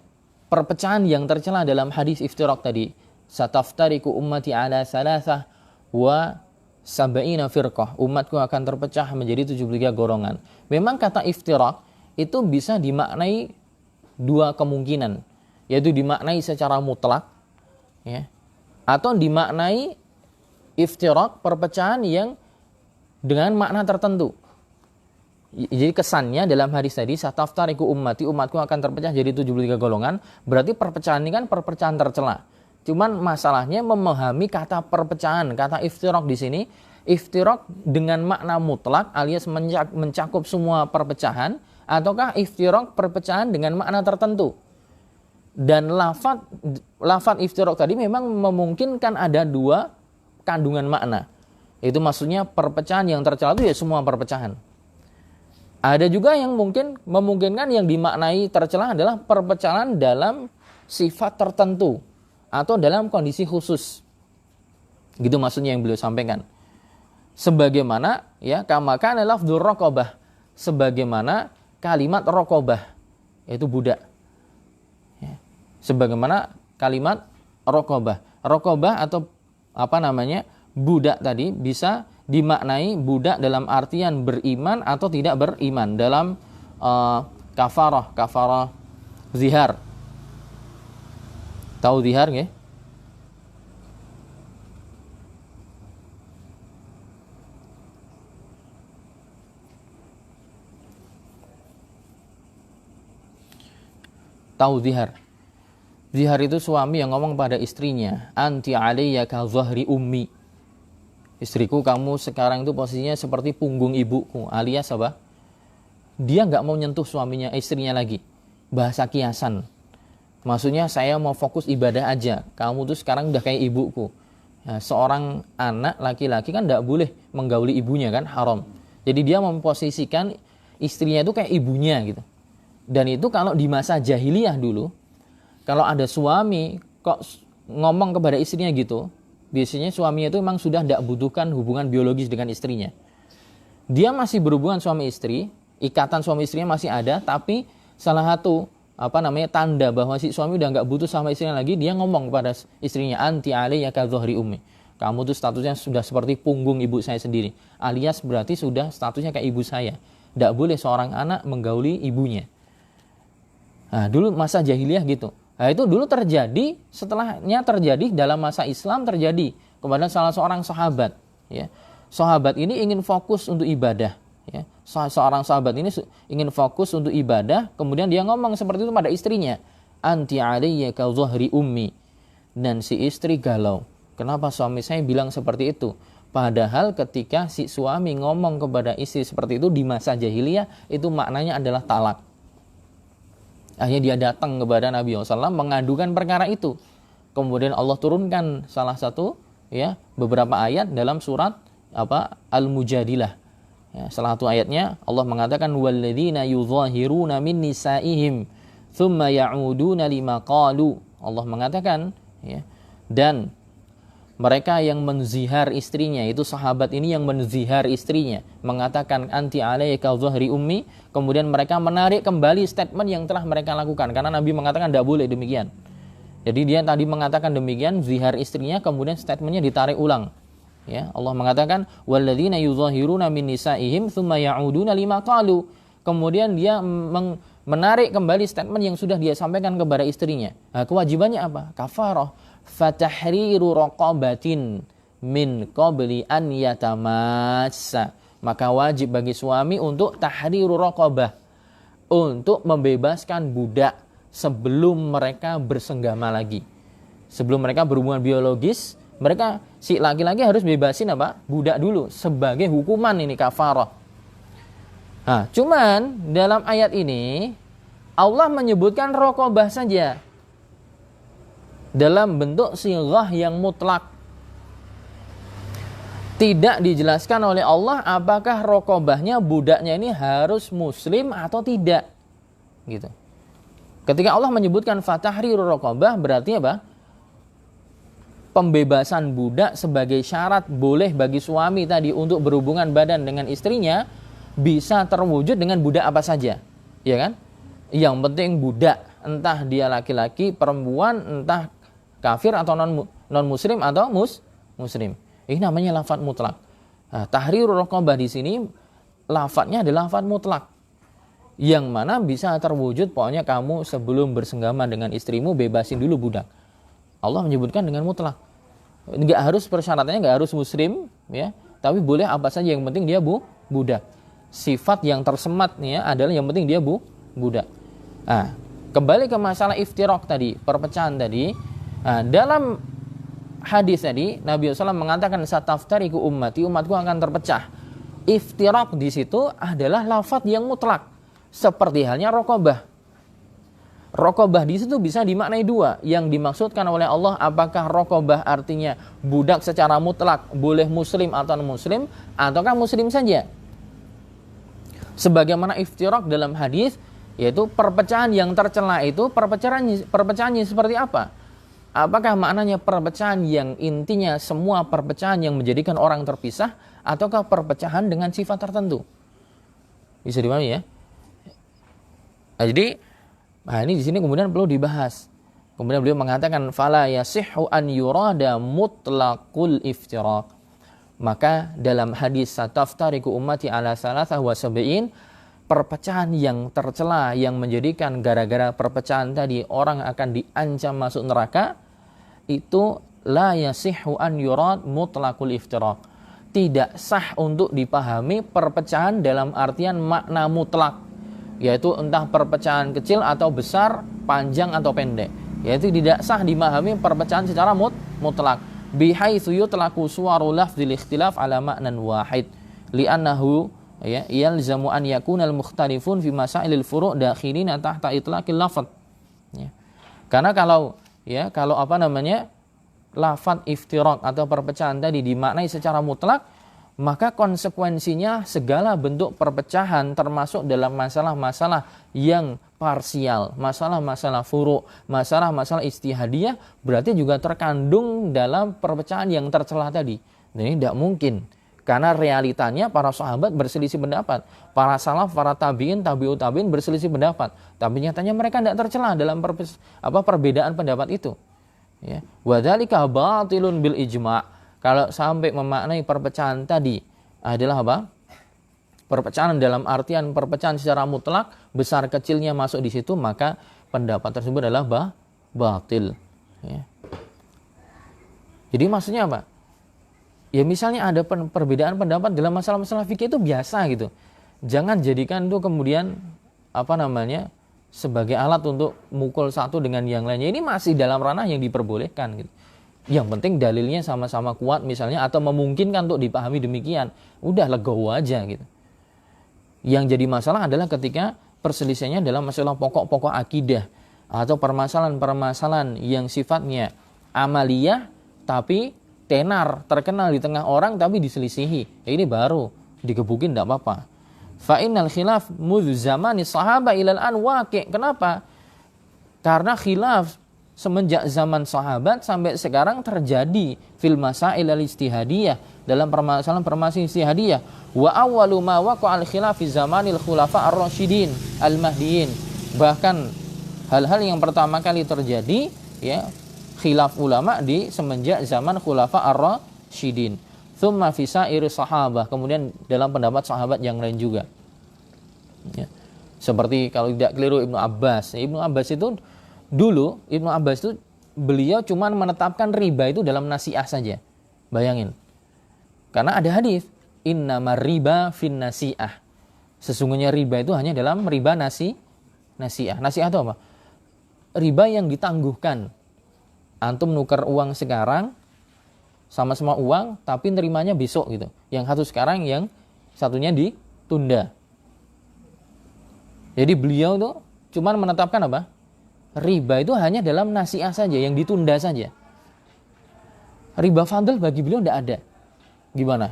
perpecahan yang tercela dalam hadis iftiraq tadi, sataftariku ummati ala thalathah wa sab'ina firqah, umatku akan terpecah menjadi 73 golongan. Memang kata iftiraq itu bisa dimaknai dua kemungkinan, yaitu dimaknai secara mutlak, ya, atau dimaknai iftiraq, perpecahan yang dengan makna tertentu. Jadi kesannya dalam hadis tadi, sataftariku ummati, umatku akan terpecah jadi 73 golongan, berarti perpecahan ini kan perpecahan tercela. Cuman masalahnya memahami kata perpecahan, kata iftiraq di sini, iftiraq dengan makna mutlak alias mencakup semua perpecahan, ataukah iftiraq perpecahan dengan makna tertentu. Dan lafaz iftiraq tadi memang memungkinkan ada dua kandungan makna. Itu maksudnya perpecahan yang tercela itu ya semua perpecahan. Ada juga yang memungkinkan yang dimaknai tercela adalah perpecahan dalam sifat tertentu atau dalam kondisi khusus. Gitu maksudnya yang beliau sampaikan. Sebagaimana, ya, kama kana lafdzur raqabah, sebagaimana kalimat raqabah, yaitu budak. Sebagaimana kalimat raqabah. Raqabah atau budak tadi bisa dimaknai budak dalam artian beriman atau tidak beriman dalam kafarah zihar. Tahu zihar nggih? Tahu zihar? Zihar itu suami yang ngomong pada istrinya, anti alayya ka dhahri ummi. Istriku, kamu sekarang itu posisinya seperti punggung ibuku, alias apa? Dia nggak mau nyentuh istrinya lagi. Bahasa kiasan. Maksudnya saya mau fokus ibadah aja. Kamu tuh sekarang udah kayak ibuku. Nah, seorang anak laki-laki kan nggak boleh menggauli ibunya, kan haram. Jadi dia memposisikan istrinya itu kayak ibunya gitu. Dan itu kalau di masa jahiliyah dulu, kalau ada suami kok ngomong kepada istrinya gitu, biasanya suaminya itu memang sudah tidak butuhkan hubungan biologis dengan istrinya. Dia masih berhubungan suami istri, ikatan suami istrinya masih ada, tapi salah satu tanda bahwa si suami udah nggak butuh sama istrinya lagi, dia ngomong kepada istrinya, anti alayya ka dhahri ummi. Kamu tuh statusnya sudah seperti punggung ibu saya sendiri. Alias berarti sudah statusnya kayak ibu saya. Tidak boleh seorang anak menggauli ibunya. Nah, dulu masa jahiliyah gitu. Nah, itu dulu terjadi, setelahnya terjadi dalam masa Islam terjadi kepada salah seorang sahabat. Ya. Sahabat ini ingin fokus untuk ibadah. Ya. Seorang sahabat ini ingin fokus untuk ibadah, kemudian dia ngomong seperti itu pada istrinya. Anti alayya ka dhahri ummi. Dan si istri galau. Kenapa suami saya bilang seperti itu? Padahal ketika si suami ngomong kepada istri seperti itu di masa jahiliyah, itu maknanya adalah talak. Akhirnya dia datang kepada Nabi SAW mengadukan perkara itu. Kemudian Allah turunkan salah satu beberapa ayat dalam surat Al-Mujadilah. Ya, salah satu ayatnya Allah mengatakan walladzina yudhahiruna min nisaihim thumma ya'uduna lima qalu. Allah mengatakan dan mereka yang menzihar istrinya, itu sahabat ini yang menzihar istrinya, mengatakan anti alayka dhahri ummi, kemudian mereka menarik kembali statement yang telah mereka lakukan karena Nabi mengatakan tidak boleh demikian. Jadi dia tadi mengatakan demikian, zihar istrinya, kemudian statementnya ditarik ulang. Ya, Allah mengatakan walladzina yudhahiruna min nisaihim tsumma ya'uduna lima qalu. Kemudian dia menarik kembali statement yang sudah dia sampaikan kepada istrinya. Nah, kewajibannya apa? Kafarah fatahriru raqabatin min qabli an yatamassa. Maka wajib bagi suami untuk tahriru raqabah, untuk membebaskan budak sebelum mereka bersenggama lagi. Sebelum mereka berhubungan biologis, mereka si laki-laki harus bebasin budak dulu sebagai hukuman ini kafarah. Nah, cuman dalam ayat ini Allah menyebutkan raqabah saja dalam bentuk sighah yang mutlak. Tidak dijelaskan oleh Allah apakah raqabahnya budaknya ini harus muslim atau tidak. Gitu. Ketika Allah menyebutkan fatahriru raqabah berarti apa? Pembebasan budak sebagai syarat boleh bagi suami tadi untuk berhubungan badan dengan istrinya bisa terwujud dengan budak apa saja, ya kan? Yang penting budak, entah dia laki-laki, perempuan, entah kafir atau non muslim atau muslim. Ini namanya lafadz mutlak. Nah, tahriru raqabah di sini lafadznya adalah lafadz mutlak, yang mana bisa terwujud pokoknya kamu sebelum bersenggama dengan istrimu bebasin dulu budak. Allah menyebutkan dengan mutlak. Enggak harus persyaratannya enggak harus muslim ya, tapi boleh apa saja yang penting dia budak. Sifat yang tersemat adalah yang penting dia budak. Nah, kembali ke masalah iftiraq tadi, perpecahan tadi. Nah, dalam hadis tadi Nabi SAW mengatakan sataftariku ummati, umatku akan terpecah. Iftiraq di situ adalah lafadz yang mutlak. Seperti halnya raqabah. Raqabah di situ bisa dimaknai dua. Yang dimaksudkan oleh Allah, apakah raqabah artinya budak secara mutlak, boleh muslim atau non-muslim, ataukah muslim saja? Sebagaimana iftiraq dalam hadis, yaitu perpecahan yang tercela itu, perpecahannya seperti apa? Apakah maknanya perpecahan yang intinya semua perpecahan yang menjadikan orang terpisah, ataukah perpecahan dengan sifat tertentu? Bisa dipahami ya? Nah, jadi ini di sini kemudian perlu dibahas. Kemudian beliau mengatakan fala yasihhu an yurada mutlaqul iftiraq. Maka dalam hadis sataftariku ummati ala salasah wa sab'in, perpecahan yang tercela yang menjadikan gara-gara perpecahan tadi orang akan diancam masuk neraka, itu la yasihhu an yurad mutlaqul iftiraq. Tidak sah untuk dipahami perpecahan dalam artian makna mutlak, yaitu entah perpecahan kecil atau besar, panjang atau pendek. Yaitu tidak sah dimahami perpecahan secara mutlak. Bihaitsu yutlaqu suwaru lafdzil ikhtilaf ala ma'nan wahid. Li'annahu yalzamu an yakunal mukhtalifun fi masailil furu' dakhilina tahta itlaqil lafadz. Ya. Karena kalau lafadz iftiraq atau perpecahan tadi dimaknai secara mutlak, maka konsekuensinya segala bentuk perpecahan termasuk dalam masalah-masalah yang parsial, masalah-masalah furu', masalah-masalah istihadiyah berarti juga terkandung dalam perpecahan yang tercela tadi. Dan ini tidak mungkin. Karena realitanya para sahabat berselisih pendapat. Para salaf, para tabi'in, tabi'ut tabi'in berselisih pendapat. Tapi nyatanya mereka tidak tercela dalam perbedaan pendapat itu. Ya. Wa dzalika batilun bil ijma'. Kalau sampai memaknai perpecahan tadi adalah apa? Perpecahan dalam artian perpecahan secara mutlak, besar kecilnya masuk di situ, maka pendapat tersebut adalah batil. Ya. Jadi maksudnya apa? Ya misalnya ada perbedaan pendapat dalam masalah-masalah fikih itu biasa gitu. Jangan jadikan itu kemudian sebagai alat untuk mukul satu dengan yang lainnya. Ini masih dalam ranah yang diperbolehkan gitu. Yang penting dalilnya sama-sama kuat misalnya atau memungkinkan untuk dipahami demikian. Udah legowo aja gitu. Yang jadi masalah adalah ketika perselisihannya dalam masalah pokok-pokok akidah atau permasalahan-permasalahan yang sifatnya amaliyah tapi tenar, terkenal di tengah orang tapi diselisihi. Ya ini baru digebukin tidak apa-apa. Fa innal khilaf mudz zamani sahaba ilal an waqi'. Kenapa? Karena khilaf semenjak zaman sahabat sampai sekarang terjadi fil masail al-istihadiyah, dalam permasalahan istihadiyah. Wa awwalu ma waqa'a al-khilaf fi zamanil khulafa ar-rasyidin al-mahdiyyin. Bahkan hal-hal yang pertama kali terjadi ya khilaf ulama di semenjak zaman khulafa ar-rasyidin. Tsumma fi sa'ir sahabah, kemudian dalam pendapat sahabat yang lain juga. Ya. Seperti kalau tidak keliru Ibnu Abbas. Ibnu Abbas itu beliau cuma menetapkan riba itu dalam nasi'ah saja. Bayangin. Karena ada hadis, innamar riba fin nasi'ah. Sesungguhnya riba itu hanya dalam riba nasi'ah. Nasi'ah itu apa? Riba yang ditangguhkan. Antum nukar uang sekarang sama-sama uang tapi nerimanya besok gitu. Yang satu sekarang, yang satunya ditunda. Jadi beliau tuh cuma menetapkan apa? Riba itu hanya dalam nasi'ah saja, yang ditunda saja. Riba fadl bagi beliau tidak ada. Gimana?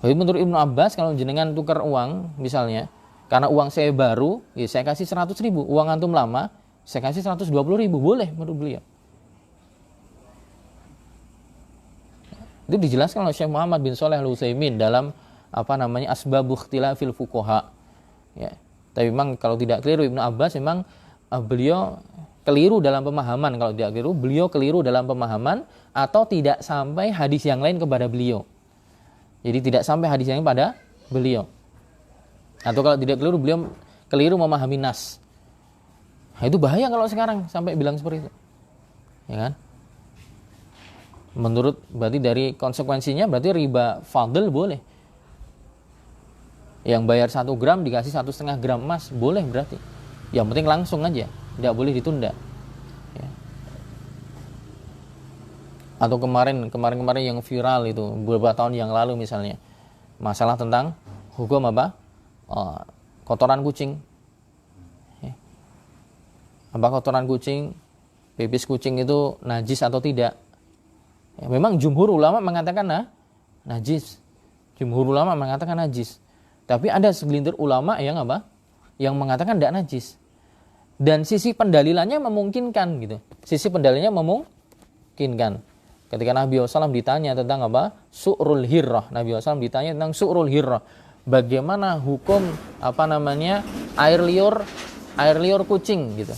Jadi menurut Ibnu Abbas, kalau jenengan tukar uang misalnya, karena uang saya baru, ya saya kasih 100.000. Uang antum lama, saya kasih 120.000. Boleh menurut beliau. Itu dijelaskan oleh Syekh Muhammad bin Shalih Al-Utsaimin dalam Asbabu Ikhtilafil Fuqaha. Ya. Tapi memang kalau tidak keliru Ibnu Abbas memang beliau keliru dalam pemahaman. Kalau tidak keliru, beliau keliru dalam pemahaman atau tidak sampai hadis yang lain kepada beliau. Jadi tidak sampai hadis yang lain pada beliau. Atau kalau tidak keliru, beliau keliru memahami nas. Nah, itu bahaya kalau sekarang sampai bilang seperti itu. Ya kan? Menurut berarti dari konsekuensinya berarti riba fadl boleh. Yang bayar 1 gram dikasih 1,5 gram emas boleh berarti. Yang penting langsung aja, tidak boleh ditunda. Ya. Atau kemarin yang viral itu beberapa tahun yang lalu misalnya, masalah tentang hukum apa? Kotoran kucing. Ya. Apa kotoran kucing, pipis kucing itu najis atau tidak? Ya, memang jumhur ulama mengatakan najis. Jumhur ulama mengatakan najis. Tapi ada segelintir ulama yang apa? Yang mengatakan tidak najis. Dan sisi pendalilannya memungkinkan gitu. Sisi pendalilannya memungkinkan. Ketika Nabi SAW ditanya tentang apa? Su'rul hirrah. Nabi SAW ditanya tentang su'rul hirrah. Bagaimana hukum air liur kucing gitu.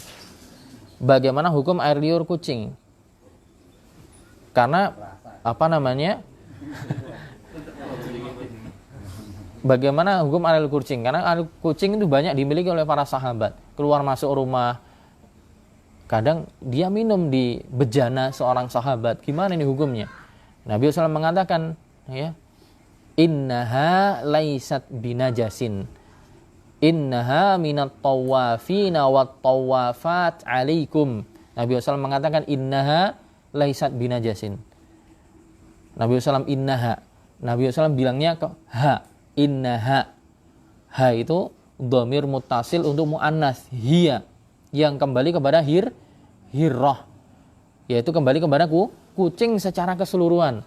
Bagaimana hukum air liur kucing? Karena bagaimana hukum air kucing? Karena air kucing itu banyak dimiliki oleh para sahabat. Keluar masuk rumah. Kadang dia minum di bejana seorang sahabat. Gimana ini hukumnya? Nabi SAW mengatakan, ya, innaha laisat binajasin. Innaha minat tawafina wat tawafat alaikum. Nabi SAW mengatakan innaha laisat binajasin. Nabi SAW innaha. Nabi SAW bilangnya ke ha. Innaha. Ha itu dhamir muttasil untuk muannas. Hiya. Yang kembali kepada hirrah. Yaitu kembali kepada kucing secara keseluruhan.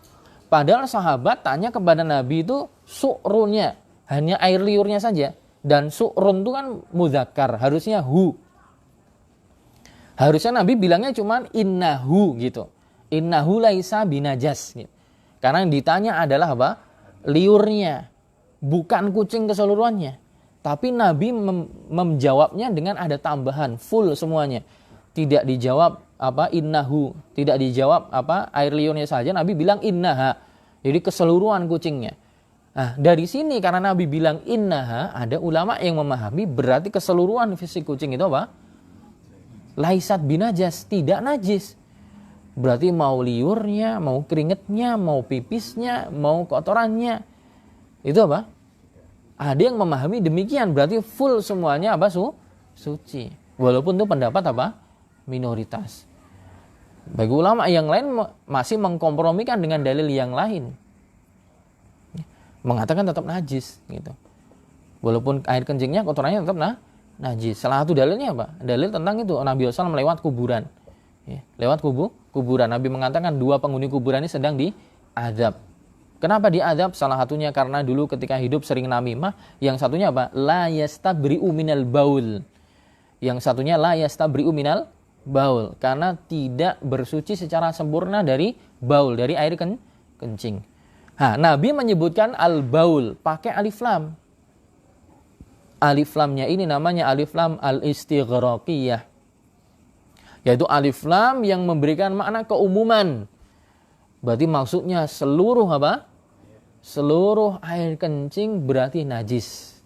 Padahal sahabat tanya kepada Nabi itu su'runnya. Hanya air liurnya saja. Dan su'run itu kan mudzakkar. Harusnya hu. Harusnya Nabi bilangnya cuma innahu gitu. Innahu laisa binajas. Karena yang ditanya adalah apa? Liurnya. Bukan kucing keseluruhannya. Tapi Nabi menjawabnya dengan ada tambahan. Full semuanya. Tidak dijawab apa innahu. Tidak dijawab apa air liurnya saja. Nabi bilang innaha. Jadi keseluruhan kucingnya. Nah dari sini karena Nabi bilang innaha. Ada ulama yang memahami berarti keseluruhan fisik kucing itu apa? laisat binajas, tidak najis. Berarti mau liurnya, mau keringetnya, mau pipisnya, mau kotorannya, itu apa? Ada yang memahami demikian, berarti full semuanya apa? Suci. Walaupun itu pendapat apa? Minoritas. Bagi ulama yang lain masih mengkompromikan dengan dalil yang lain, mengatakan tetap najis gitu. Walaupun air kencingnya, kotorannya tetap najis. Salah satu dalilnya apa? Dalil tentang itu Nabi SAW lewat kuburan. Ya, lewat kuburan. Nabi mengatakan 2 penghuni kuburan ini sedang diadab. Kenapa diadab? Salah satunya karena dulu ketika hidup sering namimah. Yang satunya apa? La yastabri'u minal baul. Yang satunya la yastabri'u minal baul. Karena tidak bersuci secara sempurna dari baul, dari air kencing. Nabi menyebutkan al-baul pakai alif lam. Alif lamnya ini namanya alif lam al-istighraqiyah. Yaitu alif lam yang memberikan makna keumuman. Berarti maksudnya seluruh apa? Seluruh air kencing berarti najis.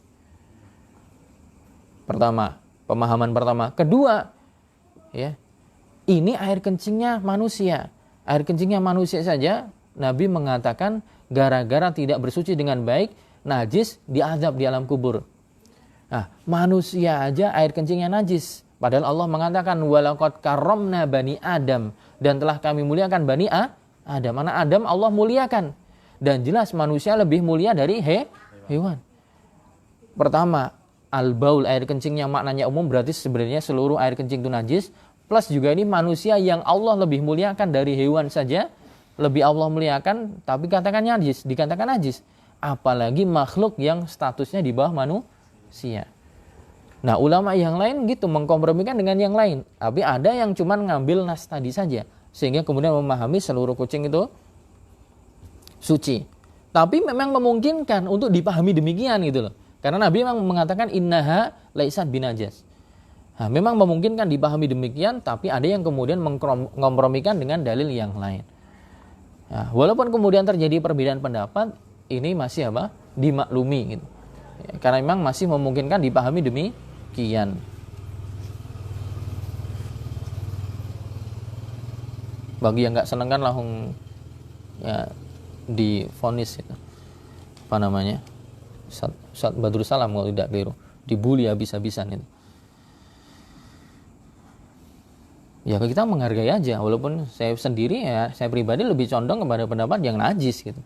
Pertama, pemahaman pertama. Kedua, ya, ini air kencingnya manusia. Air kencingnya manusia saja, Nabi mengatakan gara-gara tidak bersuci dengan baik, najis, diazab di alam kubur. Manusia aja air kencingnya najis. Padahal Allah mengatakan walaqad karramna bani Adam, dan telah kami muliakan bani Adam. Mana Adam Allah muliakan. Dan jelas manusia lebih mulia dari hewan. Pertama, al-baul air kencingnya maknanya umum, berarti sebenarnya seluruh air kencing itu najis. Plus juga ini manusia yang Allah lebih muliakan dari hewan saja. Lebih Allah muliakan, tapi katakan najis, dikatakan najis. Apalagi makhluk yang statusnya di bawah manusia. Nah, ulama yang lain gitu mengkompromikan dengan yang lain. Tapi ada yang cuma ngambil nas tadi saja, sehingga kemudian memahami seluruh kucing itu suci. Tapi memang memungkinkan untuk dipahami demikian gitu loh. Karena Nabi memang mengatakan innaha laisat binajas. Memang memungkinkan dipahami demikian, tapi ada yang kemudian mengkompromikan dengan dalil yang lain. Walaupun kemudian terjadi perbedaan pendapat, ini masih apa? Dimaklumi gitu. Karena memang masih memungkinkan dipahami demikian. Bagi yang nggak seneng kan langsung ya divonis itu. Apa namanya? Ustaz Badrul Salam kalau tidak keliru. Dibully habis-habisan itu. Ya kita menghargai aja, walaupun saya sendiri ya, saya pribadi lebih condong kepada pendapat yang najis gitu.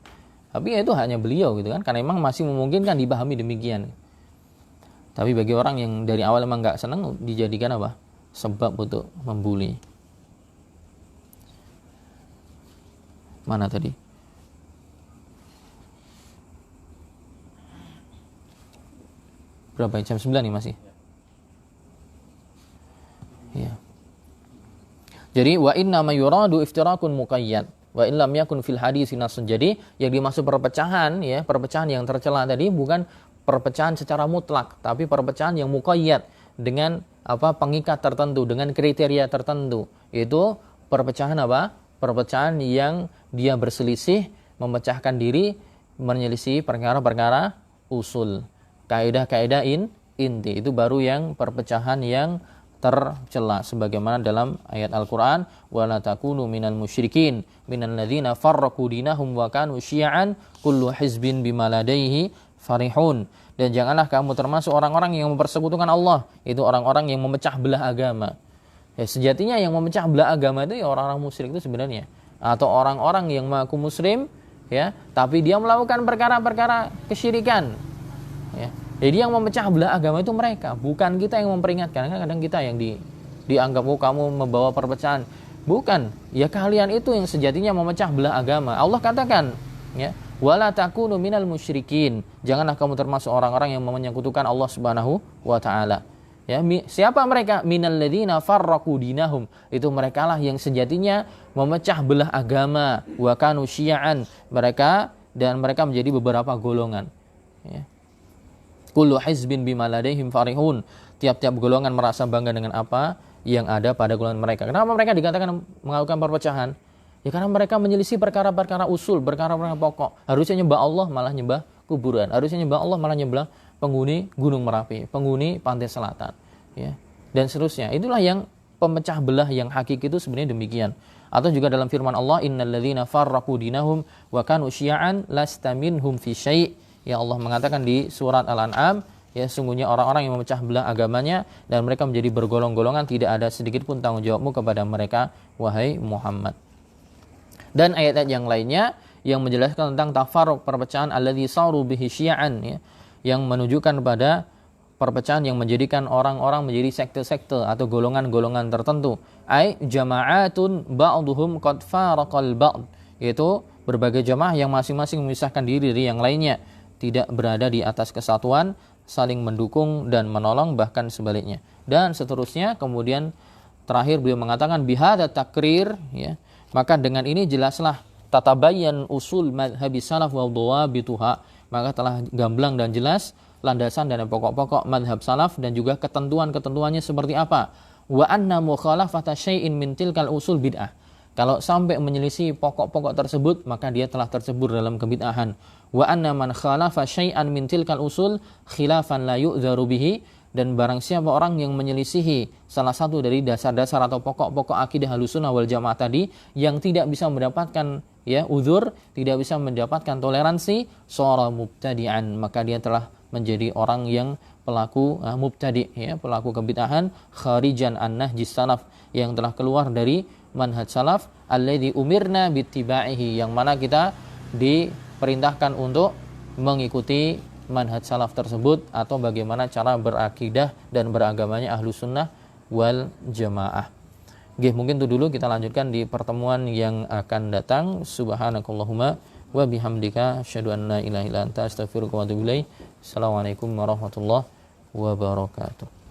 Tapi ya itu hanya beliau gitu kan, karena memang masih memungkinkan dipahami demikian. Tapi bagi orang yang dari awal memang nggak senang, dijadikan apa? Sebab untuk membuli. Mana tadi? Berapa jam 9 nih masih? Iya. Jadi wa inna ma yuradu iftirakun muqayyad wa in lam yakun fil hadis nasun. Jadi yang dimaksud perpecahan ya, perpecahan yang tercela tadi bukan perpecahan secara mutlak, tapi perpecahan yang muqayyad dengan apa? Pengikat tertentu, dengan kriteria tertentu. Itu perpecahan apa? Perpecahan yang dia berselisih, memecahkan diri, menyelisih perkara-perkara usul. Kaidah-kaidah inti itu baru yang perpecahan yang tercela, sebagaimana dalam ayat Al-Qur'an wala takunu minal musyrikin minal ladzina farraqu dinahum wa kanu syi'an kullu hizbin bima ladaihi farihun. Dan janganlah kamu termasuk orang-orang yang mempersekutukan Allah, itu orang-orang yang memecah belah agama. Ya, sejatinya yang memecah belah agama itu ya orang-orang musyrik itu sebenarnya, atau orang-orang yang mengaku muslim ya, tapi dia melakukan perkara-perkara kesyirikan. Ya. Jadi yang memecah belah agama itu mereka, bukan kita yang memperingatkan. Kadang kita yang dianggap kamu membawa perpecahan. Bukan, ya kalian itu yang sejatinya memecah belah agama. Allah katakan, ya, wala takunu minal musyrikin. Janganlah kamu termasuk orang-orang yang menyekutukan Allah Subhanahu wa taala. Ya, siapa mereka? Minal ladzina farraqu dinahum. Itu merekalah yang sejatinya memecah belah agama, wa kanu syi'an. Mereka menjadi beberapa golongan. Ya. Kullu hizbin bima ladaihim farihun. Tiap-tiap golongan merasa bangga dengan apa yang ada pada golongan mereka. Kenapa mereka dikatakan melakukan perpecahan? Ya karena mereka menyelisih perkara-perkara usul, perkara-perkara pokok. Harusnya nyembah Allah malah nyembah kuburan. Harusnya nyembah Allah malah nyembah penghuni Gunung Merapi, penghuni pantai selatan, ya. Dan seterusnya. Itulah yang pemecah belah yang hakiki itu sebenarnya demikian. Atau juga dalam firman Allah, innalladzina farraqu dinahum wa kanu syi'an lasta minhum fi syai'. Ya, Allah mengatakan di surat Al-An'am, ya, sungguhnya orang-orang yang memecah belah agamanya dan mereka menjadi bergolong-golongan, tidak ada sedikit pun tanggung jawabmu kepada mereka, wahai Muhammad. Dan ayat-ayat yang lainnya yang menjelaskan tentang tafarruq, perpecahan, alladzi saru bihi syi'an, ya, yang menunjukkan pada perpecahan yang menjadikan orang-orang menjadi sekte-sekte atau golongan-golongan tertentu. Ai jama'atun ba'duhum qad faraqal ba'd, yaitu berbagai jamaah yang masing-masing memisahkan diri dari yang lainnya, tidak berada di atas kesatuan, saling mendukung dan menolong, bahkan sebaliknya. Dan seterusnya. Kemudian terakhir beliau mengatakan bihadza takrir, ya, maka dengan ini jelaslah tatabayyan usul madhhabis salaf wa dhawabituha, maka telah gamblang dan jelas landasan dan pokok-pokok madhab salaf dan juga ketentuan-ketentuannya seperti apa. Wa anna mukhalafata syai'in min tilkal usul bid'ah. Kalau sampai menyelisih pokok-pokok tersebut, maka dia telah tercebur dalam kebid'ahan. Wa anna man khalafa syai'an min tilkal usul khilafan la yu'dzaru bihi, dan barang siapa orang yang menyelisihi salah satu dari dasar-dasar atau pokok-pokok akidah Ahlussunnah wal Jamaah tadi yang tidak bisa mendapatkan, ya, uzur, tidak bisa mendapatkan toleransi, shara mubtadi'an, maka dia telah menjadi orang yang pelaku mubtadi', ya, pelaku kebid'ahan, kharijan an nahjis salaf, yang telah keluar dari manhaj salaf, alladzi umirna bittiba'ihi, yang mana kita diperintahkan untuk mengikuti manhaj salaf tersebut, atau bagaimana cara berakidah dan beragamanya Ahlussunnah wal Jamaah. Oke, mungkin itu dulu, kita lanjutkan di pertemuan yang akan datang. Subhanakallahumma wa bihamdika asyhadu an la ilaha illa anta astaghfiruka wa atubu ilaik. Assalamualaikum warahmatullahi wabarakatuh.